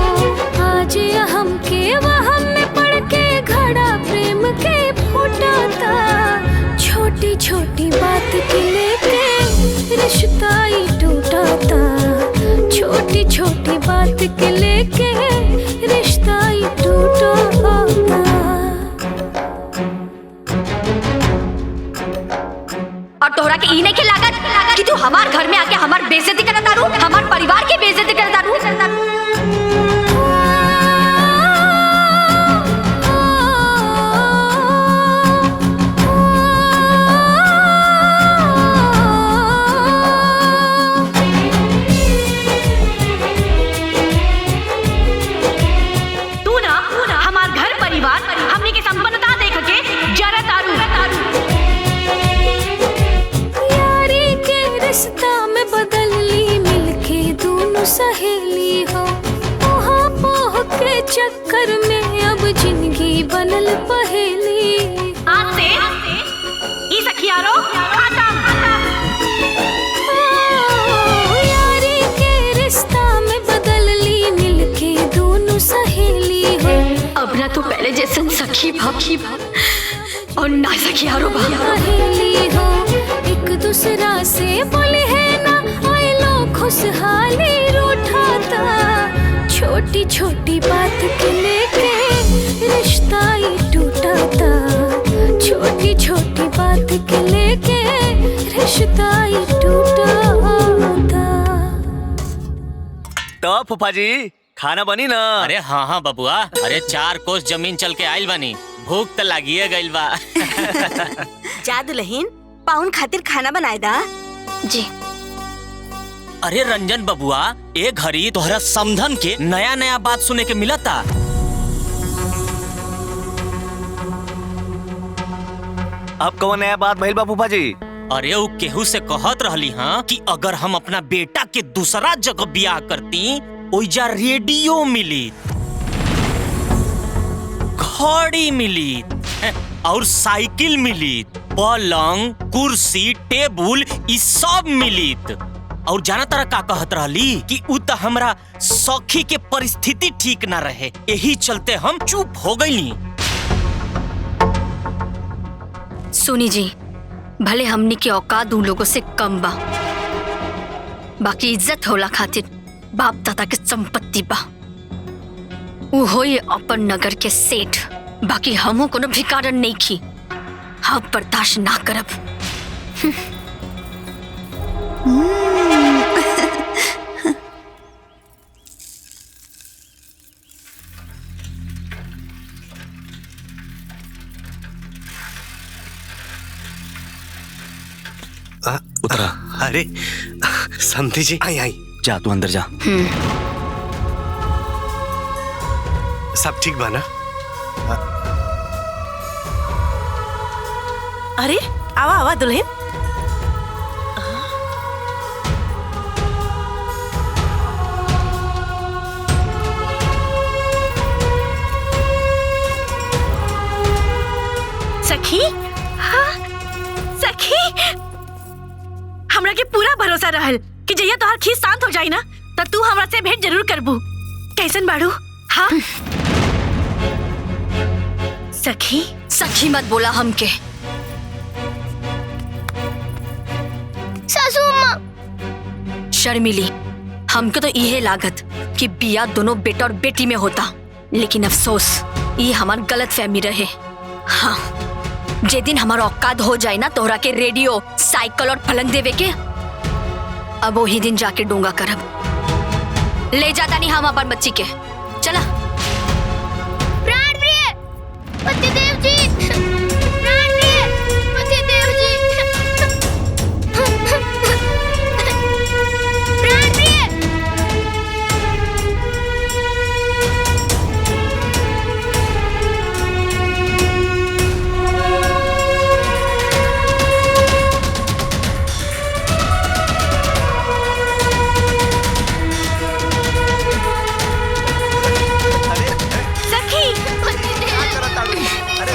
आज हम के वहम में पड़ के घड़ा प्रेम के फूटा था, छोटी छोटी बात के लेके रिश्ता ही टूटा था, छोटी छोटी बात के लेके रिश्ता ही टूटा था। और तोहरा के ई नहीं के लागत कि तू हमार घर में आके हमार बेइज्जती करत तारू, हमार परिवार की बेइज्जती करत तारू। हमने के संपन्नता देख के जरा तारू यारी के रिश्ता में बदल ली मिलके दोनों सहेली हो, पोहा पोह के चक्कर में अब जिंदगी बनल पहेली। आज से ई सखियारो खत्म। यारी के रिश्ता में बदल ली मिलके दोनों सहेली हो, अब ना तू पहले जैसन सखी भाभी और ना सखियारो सहेली हो। एक दूसरा से बोले है ना आई लो खुशहाली रूठा था, छोटी छोटी बात के लेके रिश्ता ही टूटा था, छोटी छोटी बात के लेके रिश्ता ही टूटा था। तो फूफा जी खाना बनी ना? अरे हाँ हाँ बबुआ, अरे 4 कोस जमीन चल के आइल बानी, भूख तो लागिए गइल बा। जा दुल्हन पाउन खातिर खाना बनाए दा। जी। अरे रंजन बबुआ, ए घड़ी तोहरा समधन के नया नया बात सुने के मिलता। अब कौन नया बात भइल बा फूफा जी? अरे वो केहू से कहत रहली हाँ कि अगर हम अपना बेटा के दूसरा जगह ब्याह करती, ओइजा रेडियो मिली, घड़ी मिली और साइकिल मिली, पलंग कुर्सी टेबुल ई सब मिली। और जाना तारा का कहत रहली कि उ त हमरा सखी के परिस्थिति ठीक ना रहे, यही चलते हम चुप हो गईली। सुनी जी, भले हमनी के औकात उन लोगों से कम बा, बाकी इज्जत होला खातिर बाप दादा के संपत्ति बा। उ होई अपन नगर के सेठ, बाकी हमो कोनो भिकारन नहीं खी, हम बर्दाश्त ना करब। उतरा। अरे समधी जी, आई आई। जा तू अंदर जा। सब ठीक बा ना? अरे आवा आवा दुल्हन। सखी, हाँ, सखी, हमरा के पूरा भरोसा रहल कि जहिया तोहार खीस शांत हो जाई ना त तू हमरा से भेंट जरूर करबू। कैसन बाड़ू? हाँ सखी, सखी मत बोला हमके। सासू माँ। शर्मिली, हमको तो यह लागत कि बिया दोनों बेटा और बेटी में होता, लेकिन अफसोस ये हमार गलत फहमी रहे। हाँ, जे दिन हमारा औकात हो जाए ना तोहरा के रेडियो, साइकिल और पलंग देवे के, अब वही दिन जाके डोंगा करब। ले जाता नहीं हम अपन बच्ची के। चला। प्राण प्रिय पतिदेव जी, प्राण प्रिय पतिदेव जी, प्राण प्रिय।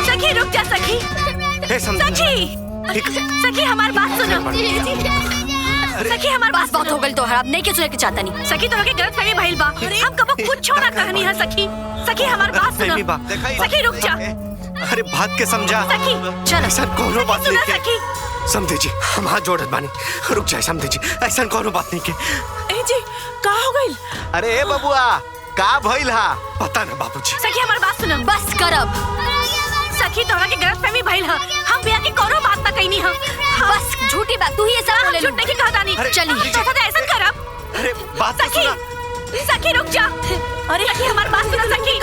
सखी रुक जा सखी। सखी, सखी हमार बात सुनो। सखी हमार बात बहुत हो गई तो अब नहीं के सुने के चाहता नहीं। सखी तोरा के गलत फहमी भइल बा। हम कबो कुछ छोड़ा कहनी है सखी। सखी हमार बात सुनो। सखी रुक जा। अरे बात के समझा। सखी चलो। ऐसा कोनो बात नहीं सखी। के समझे जी, हम हाथ जोड़त बानी। रुक जाए समझे जी, ऐसा कोनो बात नहीं के। ए जी का हो गई? अरे बबुआ का भइल हा? पता ना बाबूजी। सखी हमार बात सुनो। बस करब। सखी तोरा के गलत फहमी भइल है। हम बिया के कोनो बात ना कहनी है। बस झूठी बात तू ही ऐसा बोले। झूठ नहीं कहता नहीं। चली। तो ऐसा करब। अरे बात तो सुना। सखी रुक जा। अरे सखी हमार बात सुनो। सखी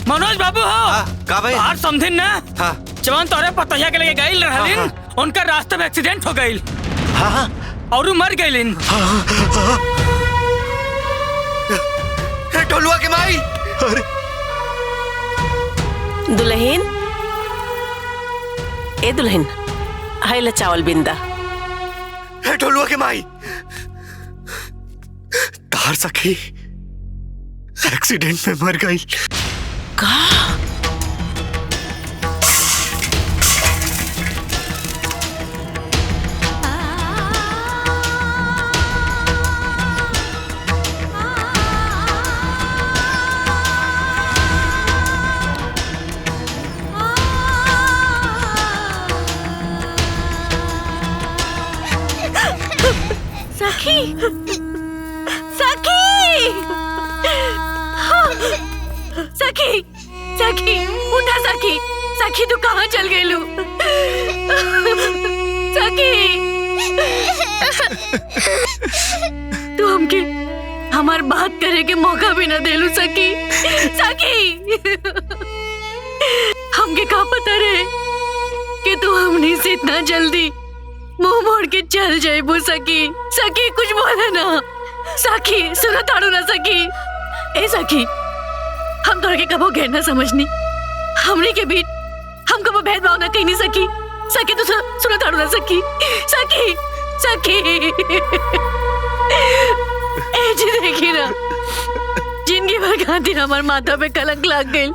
मनोज बाबू हो का भाई? बाहर समझिन ना। हाँ। जवान तोरे पतोहिया के लेके गइल रहलिन। उनका रास्ते में एक्सीडेंट हो गइल। हाँ। और मर गइलिन। टोलुआ के माई। अरे दुल्हन, ए दुल्हन, हाय ला चावल बिंदा। टोलुआ के माई, तार सखी एक्सीडेंट में मर गई। का? सखी, सखी, सखी, सखी, उठा सखी, सखी तू कहाँ चल गई लू? सखी, तू हमके हमार बात करे के मौका भी ना देलू सखी, सखी, हमके कहाँ पता रहे कि तू हमनी से इतना जल्दी मुंह मोड़ के चल जाए वो सखी। सखी कुछ बोला ना। सखी सुनो ताड़ू ना सखी। ए सखी हम तोड़ के कबो गहना समझनी, हमनी के बीच हम कबो भेदभाव ना कहीं नहीं सकी। सखी तू सुनो ताड़ू ना सखी। सखी सखी ए जी देखी ना, जिंदगी भर खातिर हमार माथा पे कलंक लग गई।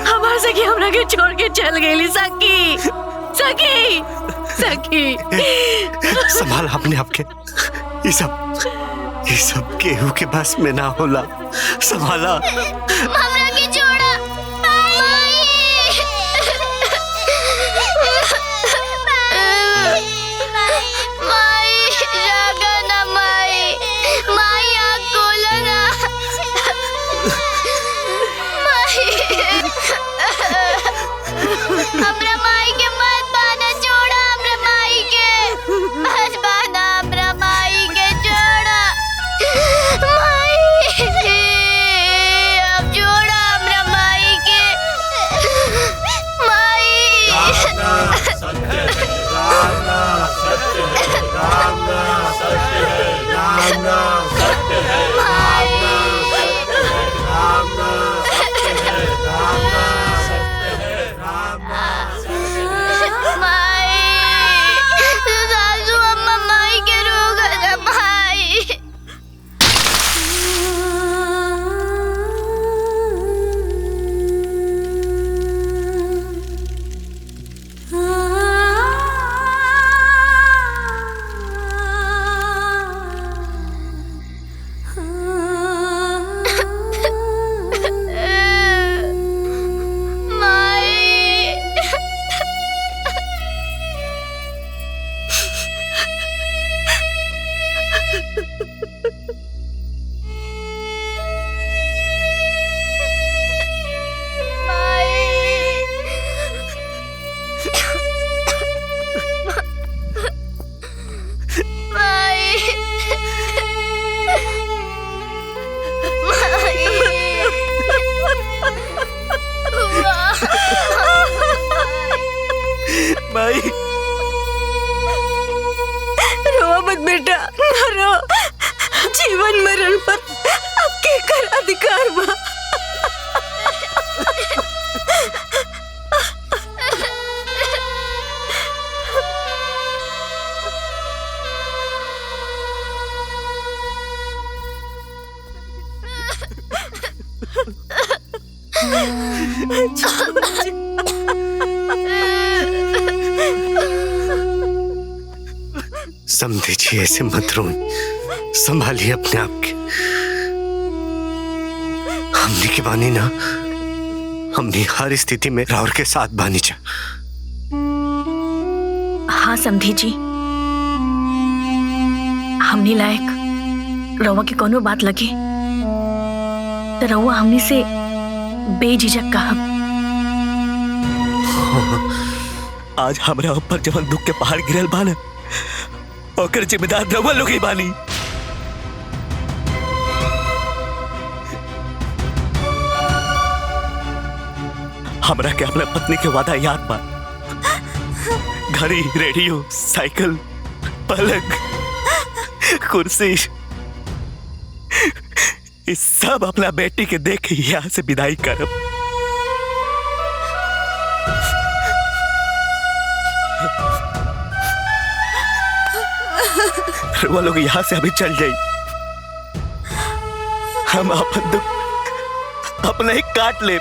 हमार सखी हमरा के छोड़ के चल गई। सखी सखी सखी संभाल अपने आप के। ये सब केहू के बस में ना होला। संभाला। हमरा के छोड़ा माई जागा ना माई। माई आँख खोला ना माई। हमरा माई के मत बाना, छोड़ा हमरा माई के मत बाना, हमरा माई के छोड़ा माई। अब छोड़ा हमरा माई के सासू अम्मा माई के रोग है माई। माई रो मत बेटा, रो। जीवन मरण पर आपके कर अधिकार बा। समझिए, ऐसे मत रो। संभालिए अपने आप के। हमने की बानी ना, हमने हर स्थिति में राउर के साथ बानी चा। हाँ समधी जी, हमनी लायक रउआ की कोनो बात लगे तो रउआ हमनी से बेझिझक कहब। आज हमरा ऊपर जवन दुख के पहाड़ गिरल बान, ओकर जिम्मेदार रउआ लोग ही बानी। हमरा के अपना पत्नी के वादा याद बा। घड़ी, रेडियो, साइकिल, पलंग, कुर्सी, इस सब अपना बेटी के देख यहाँ से विदाई करब। वो लोग यहाँ से अभी चल जाए, हम अपन दुख अपना ही काट ले।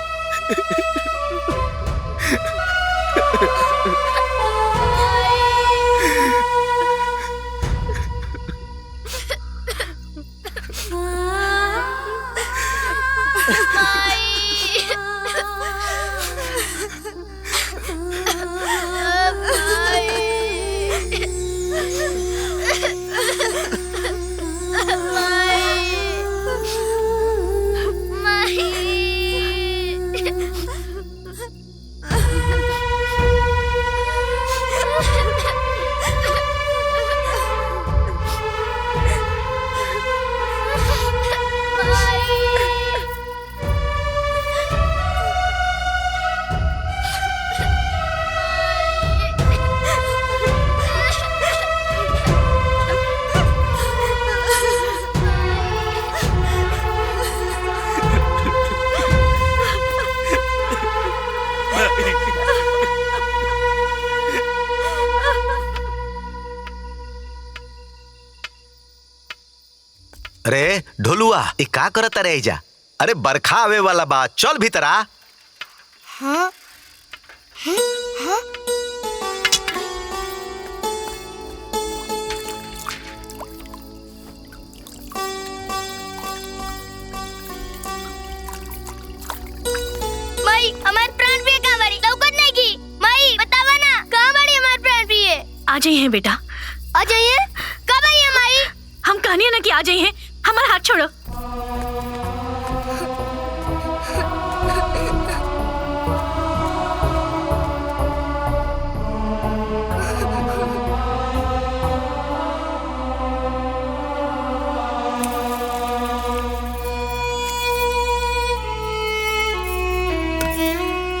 अरे ढोलुआ ई का करत रे जा? अरे बरखा आवे वाला बा, चल भीतर आ। हाँ हाँ माई हमार प्राण प्रिय कहाँ बाड़ी? लौकत नहीं की माई बतावा ना कहाँ बाड़ी हमार प्राण प्रिय? आ जाइए बेटा, आ जाइए। कब आई है माई? हम कहनी है ना कि आ जाइए। हमारा हाथ छोड़ो।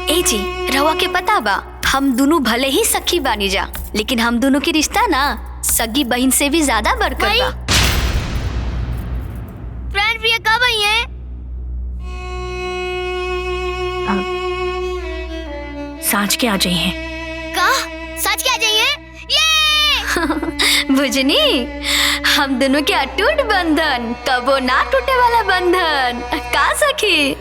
ए जी रवा के पता बा हम दोनों भले ही सखी बानी जा, लेकिन हम दोनों की रिश्ता ना सगी बहन से भी ज्यादा बढ़कर बा। प्राण प्रिय कब आई है? सांझ के आ जाइए। कहा सच क्या जाइए? ये भुजनी हम दोनों के अटूट बंधन, कबो ना टूटे वाला बंधन का सखी।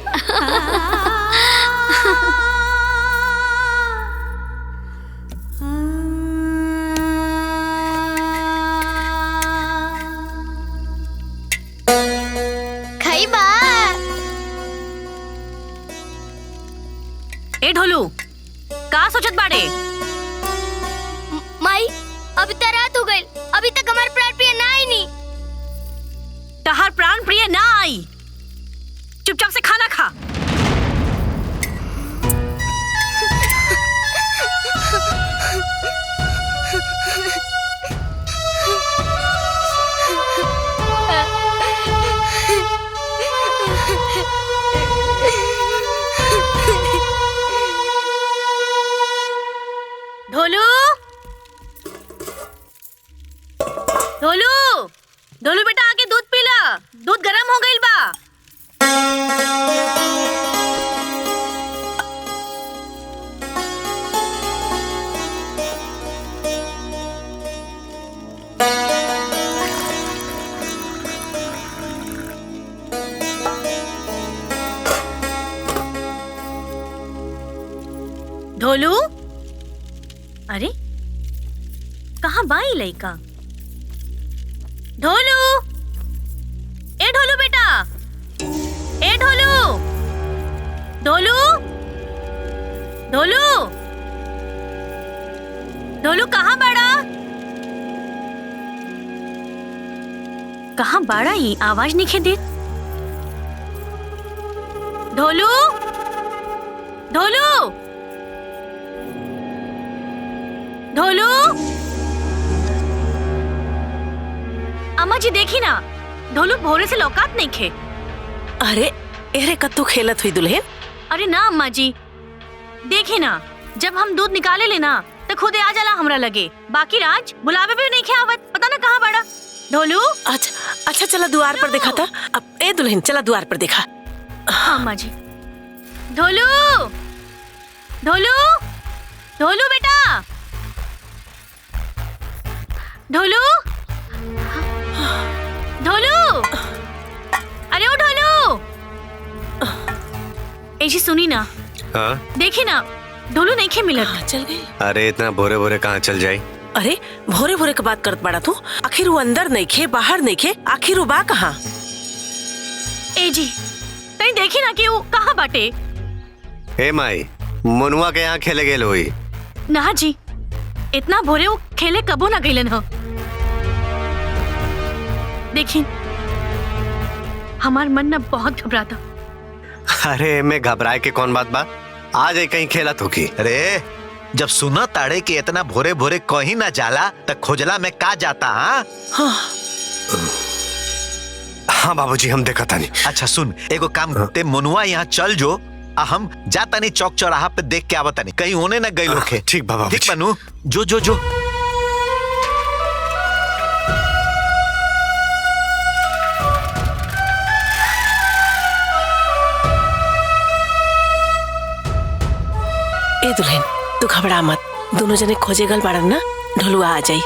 खाई बा। ए ढोलू का सोचत बाड़े? माई अभी तक रात हो गई, अभी तक हमारे प्राण प्रिय ना आई नहीं। तहार प्राण प्रिय ना आई, चुपचाप से खाना खा। ढोलू ढोलू ढोलू बेटा आके दूध पी ला, दूध गरम हो गईल बा। ढोलू अरे कहाँ बाई लइका? ढोलू ए ढोलू बेटा, ए ढोलू ढोलू ढोलू ढोलू कहाँ बाड़ा? कहाँ बाड़ा? ही आवाज नहीं खे देत। ढोलू ढोलू ढोलू अम्मा जी देखी ना, ढोलू भोरे से लौकात नहीं खे। अरे एरे कत्तू खेलत हुई दुल्हन? अरे ना अम्मा जी, देखी ना जब हम दूध निकाले लेना तो खुद आ जाला हमरा लगे, बाकी राज बुलावे भी नहीं खे आवत, पता ना कहाँ बड़ा। ढोलू अच्छा चला द्वार पर देखा था। अब ए दुल्हन चला द्वार पर देखा। हाँ अम्मा जी। ढोलू ढोलू ढोलू बेटा, ढोलू ढोलू अरे ओ ढोलू। ऐसी सुनी ना, हाँ? देखी ना ढोलू नहीं खे मिलत। चल गई। अरे इतना भोरे भोरे कहाँ चल जाई? अरे भोरे भोरे के बात करत बड़ा तू? आखिर वो अंदर नहीं खे, बाहर नहीं खे, आखिर वो बा कहाँ? ए जी तई देखी ना कि वो कहाँ बाटे। हे माई, मनुआ के यहाँ खेले गेल हुई? ना जी, इतना भोरे वो खेले कबो ना गईलन हो। देखी हमार मन ना बहुत घबराता। अरे मैं घबराए के कौन बात बा, आ जाए कहीं खेला तो की। अरे जब सुना ताड़े कि इतना भोरे भोरे कहीं ना जाला तो खोजला में का जाता? हाँ बाबूजी हम देखा था नहीं। अच्छा सुन, एगो काम करते, मनुआ यहाँ चल जो, हम जाता नहीं चौक चौराहा पे देख के आवता नहीं, कहीं होने न गई लोग। ठीक बाबा, ठीक बनू, जो जो जो। ए दुल्हन तू घबरा मत, दोनों जने खोजे गल बाड़न ना, ढोलुआ आ जाई।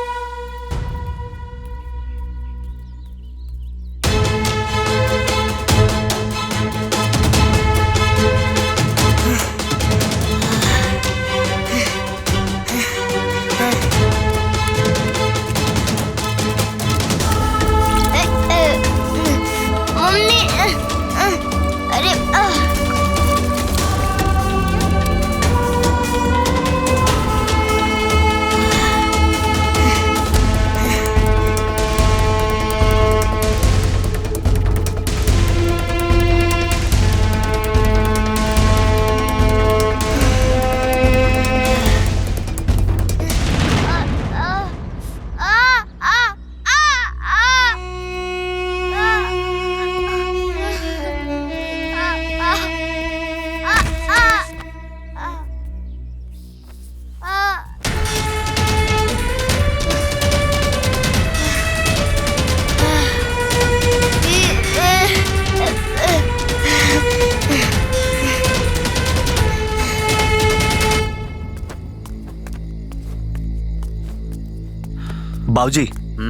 बाबूजी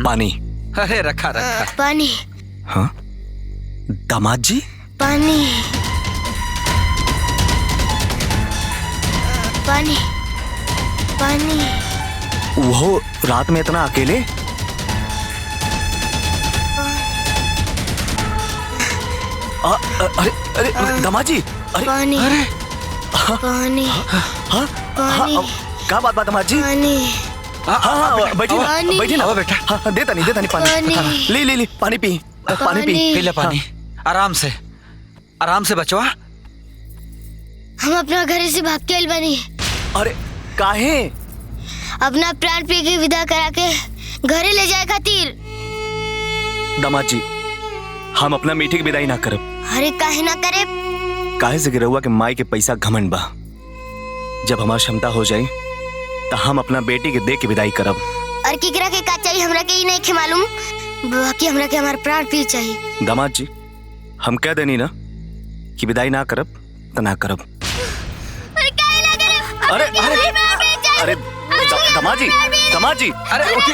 पानी। अरे रखा रखा। पानी। हाँ दामाद जी पानी पानी पानी। वो रात में इतना अकेले? अरे अरे दामाद जी अरे पानी। अरे पानी हाँ पानी। क्या बात दामाद जी? पानी। हाँ बैठी ना पानी। बैठी ना बेटा। हाँ देता नहीं पानी। पानी। हाँ, ले पानी पी पानी पी। पी ले पानी। आराम से बचवा। हम अपना घर से भाग के आइल बानी। अरे काहे? अपना प्राण प्रिय के विदा करा के घरे ले जाए खातिर। दामाद जी हम अपना मीठी की विदाई ना करब। अरे काहे ना करे? काहे से गिरहुआ के माई के पैसा घमंड बा। जब हमार क्षमता हो जाई तो हम अपना बेटी के दे के विदाई करब। और केकरा के का चाहिए हमरा के ही नहीं मालूम, बाकी हमरा के हमार प्राण प्रिय चाहिए। दामाद जी हम कह देनी ना कि विदाई ना करब तो ना करब। अरे अरे दामाद जी अरे उठी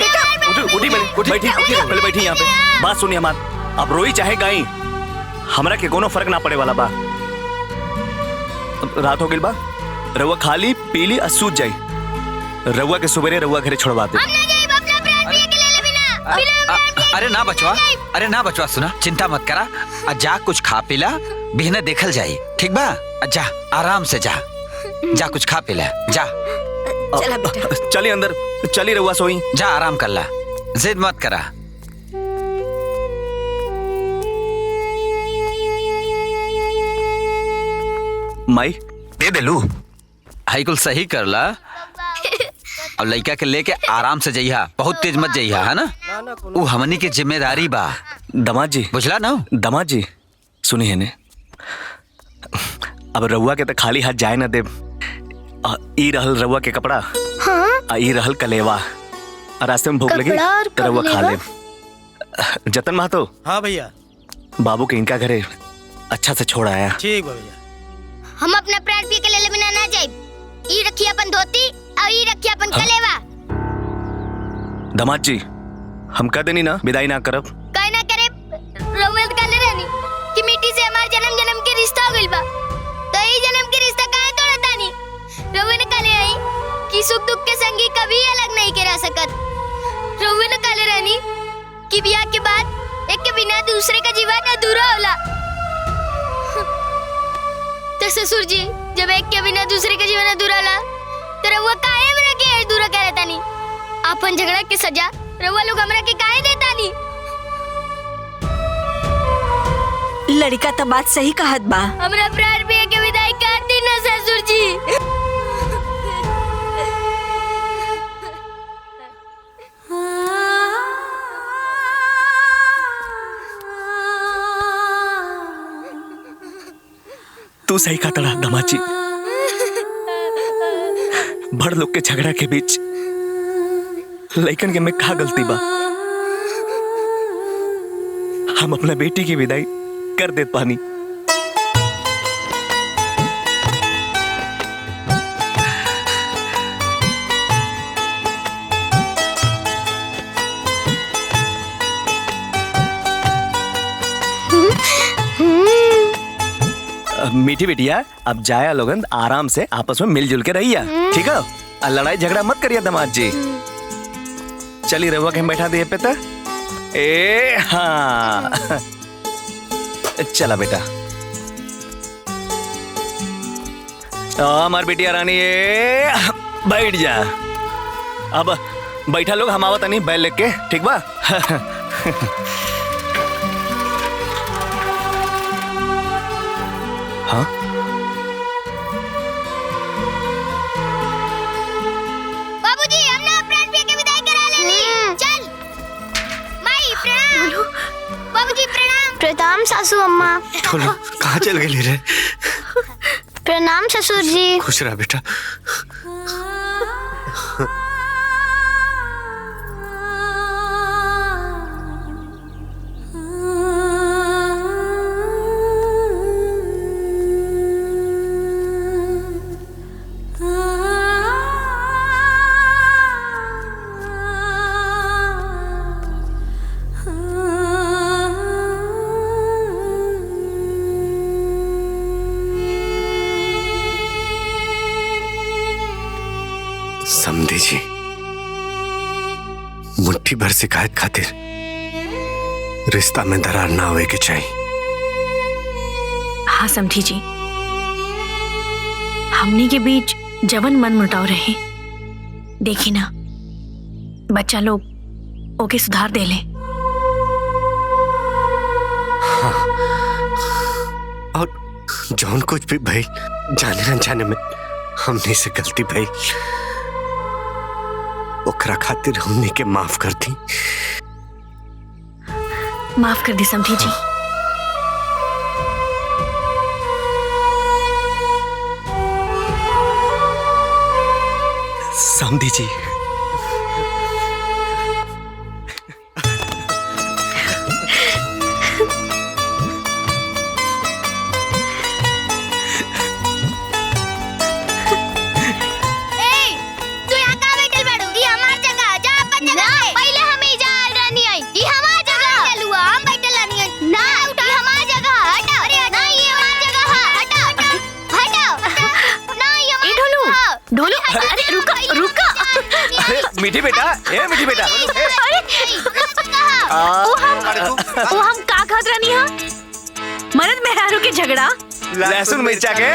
पहले बैठी यहाँ पे। बात सुनिए हमार, अब रोई चाहे गाई हमरा के कोनो फर्क ना पड़े वाला बा। रात हो गई बा, रउआ खा ली पी ली और सूझ जाई। रउआ के सुबेरे रउआ घरे छोड़वा दे। अरे ना बचवा सुना, चिंता मत करा। जा कुछ खा पीला, बिहने देखल जाई, ठीक बा? जा आराम से जा कुछ खा पीला जा। चला बेटा। चली अंदर चली रउआ सोई। जा आराम कर ला, जिद मत करा। माई दे दे लू। हाई कुल सही कर ला। अब लड़का के लेके आराम से जइहा, बहुत तेज मत जइहा, है ना? वो हमनी के जिम्मेदारी बा। दामाद जी बुझला ना? दामाद जी सुनिए ने, अब रउआ के तो खाली हाथ जाए ना दे। ई रहल रउआ के कपड़ा। हाँ? ई रहल कलेवा। रास्ते में भूख लगी तो रउआ खा ले। जतन महतो। हाँ भैया। बाबू के इनका घरे अच्छा से छोड़ आया। ठीक है भैया। हम अपना प्राण पी के ले बिना ना जाए। ई रखी अपन धोती और ई रखी अपन कलेवा। दामाद जी हम कह देनी ना विदाई ना करब। काहे ना करे? रउआ काले रहनी कि मिट्टी से हमार जन्म के रिश्ता हो गइल बा, तो ई जन्म के रिश्ता काहे तोड़तानी? रउआ ने काले आई कि सुख दुख के संगी कभी अलग नहीं के रह सकत। रउआ ने काले रहनी कि ब्याह के बाद एक के बिना दूसरे का जीवन अधूरा होला। तो ससुर जी जब एक के बिना दूसरे का जीवन अधूरा होला तो रउआ काहे हमरा के अधूरा करतानी? अपन झगड़ा के सजा रउआ लोग हमरा के काहे देतानी? लड़का तो बात सही कहत बा। हमरा प्राण प्रिय के विदाई कर दी ना ससुर जी। तू सही कहा तड़ा दामाद जी। बड़ लोग के झगड़ा के बीच लइकन के में का गलती बा? हम अपना बेटी की विदाई कर देत पानी। मीठी बिटिया अब जाया लोगन आराम से आपस में मिलजुल के रहिया, ठीक है? लड़ाई झगड़ा मत करिए दामाद जी। चली रहुआ के बैठा दिए पे तो ए हाँ चला बेटा। हमार बिटिया रानी ए बैठ जा। अब बैठा लोग, हम आवत नहीं बैल लेके, ठीक बा? हाँ बाबूजी हमने प्राण प्रिय के विदाई करा लेली। चल माई प्रणाम। बाबूजी प्रणाम। प्रणाम सासू अम्मा। कहाँ चल गई रे? प्रणाम ससुर जी। खुश रहा बेटा। मुट्ठी भर शिकायत खातिर रिश्ता में दरार ना होए के चाहिए। हाँ समझी जी, हमनी के बीच जवन मन मुटाव रहे, देखी ना बच्चा लोग ओके सुधार दे ले। हाँ। और जौन कुछ भी भाई जाने न जाने में हमने से गलती भाई, ओकरा खातिर हमने के माफ कर दी। माफ कर दी समझी जी। समझी जी, मीठी बेटा, ए मीठी बेटा, वो हम का खात रहनी हा? मरद मेहरारू के झगड़ा, लहसुन मिर्चा के।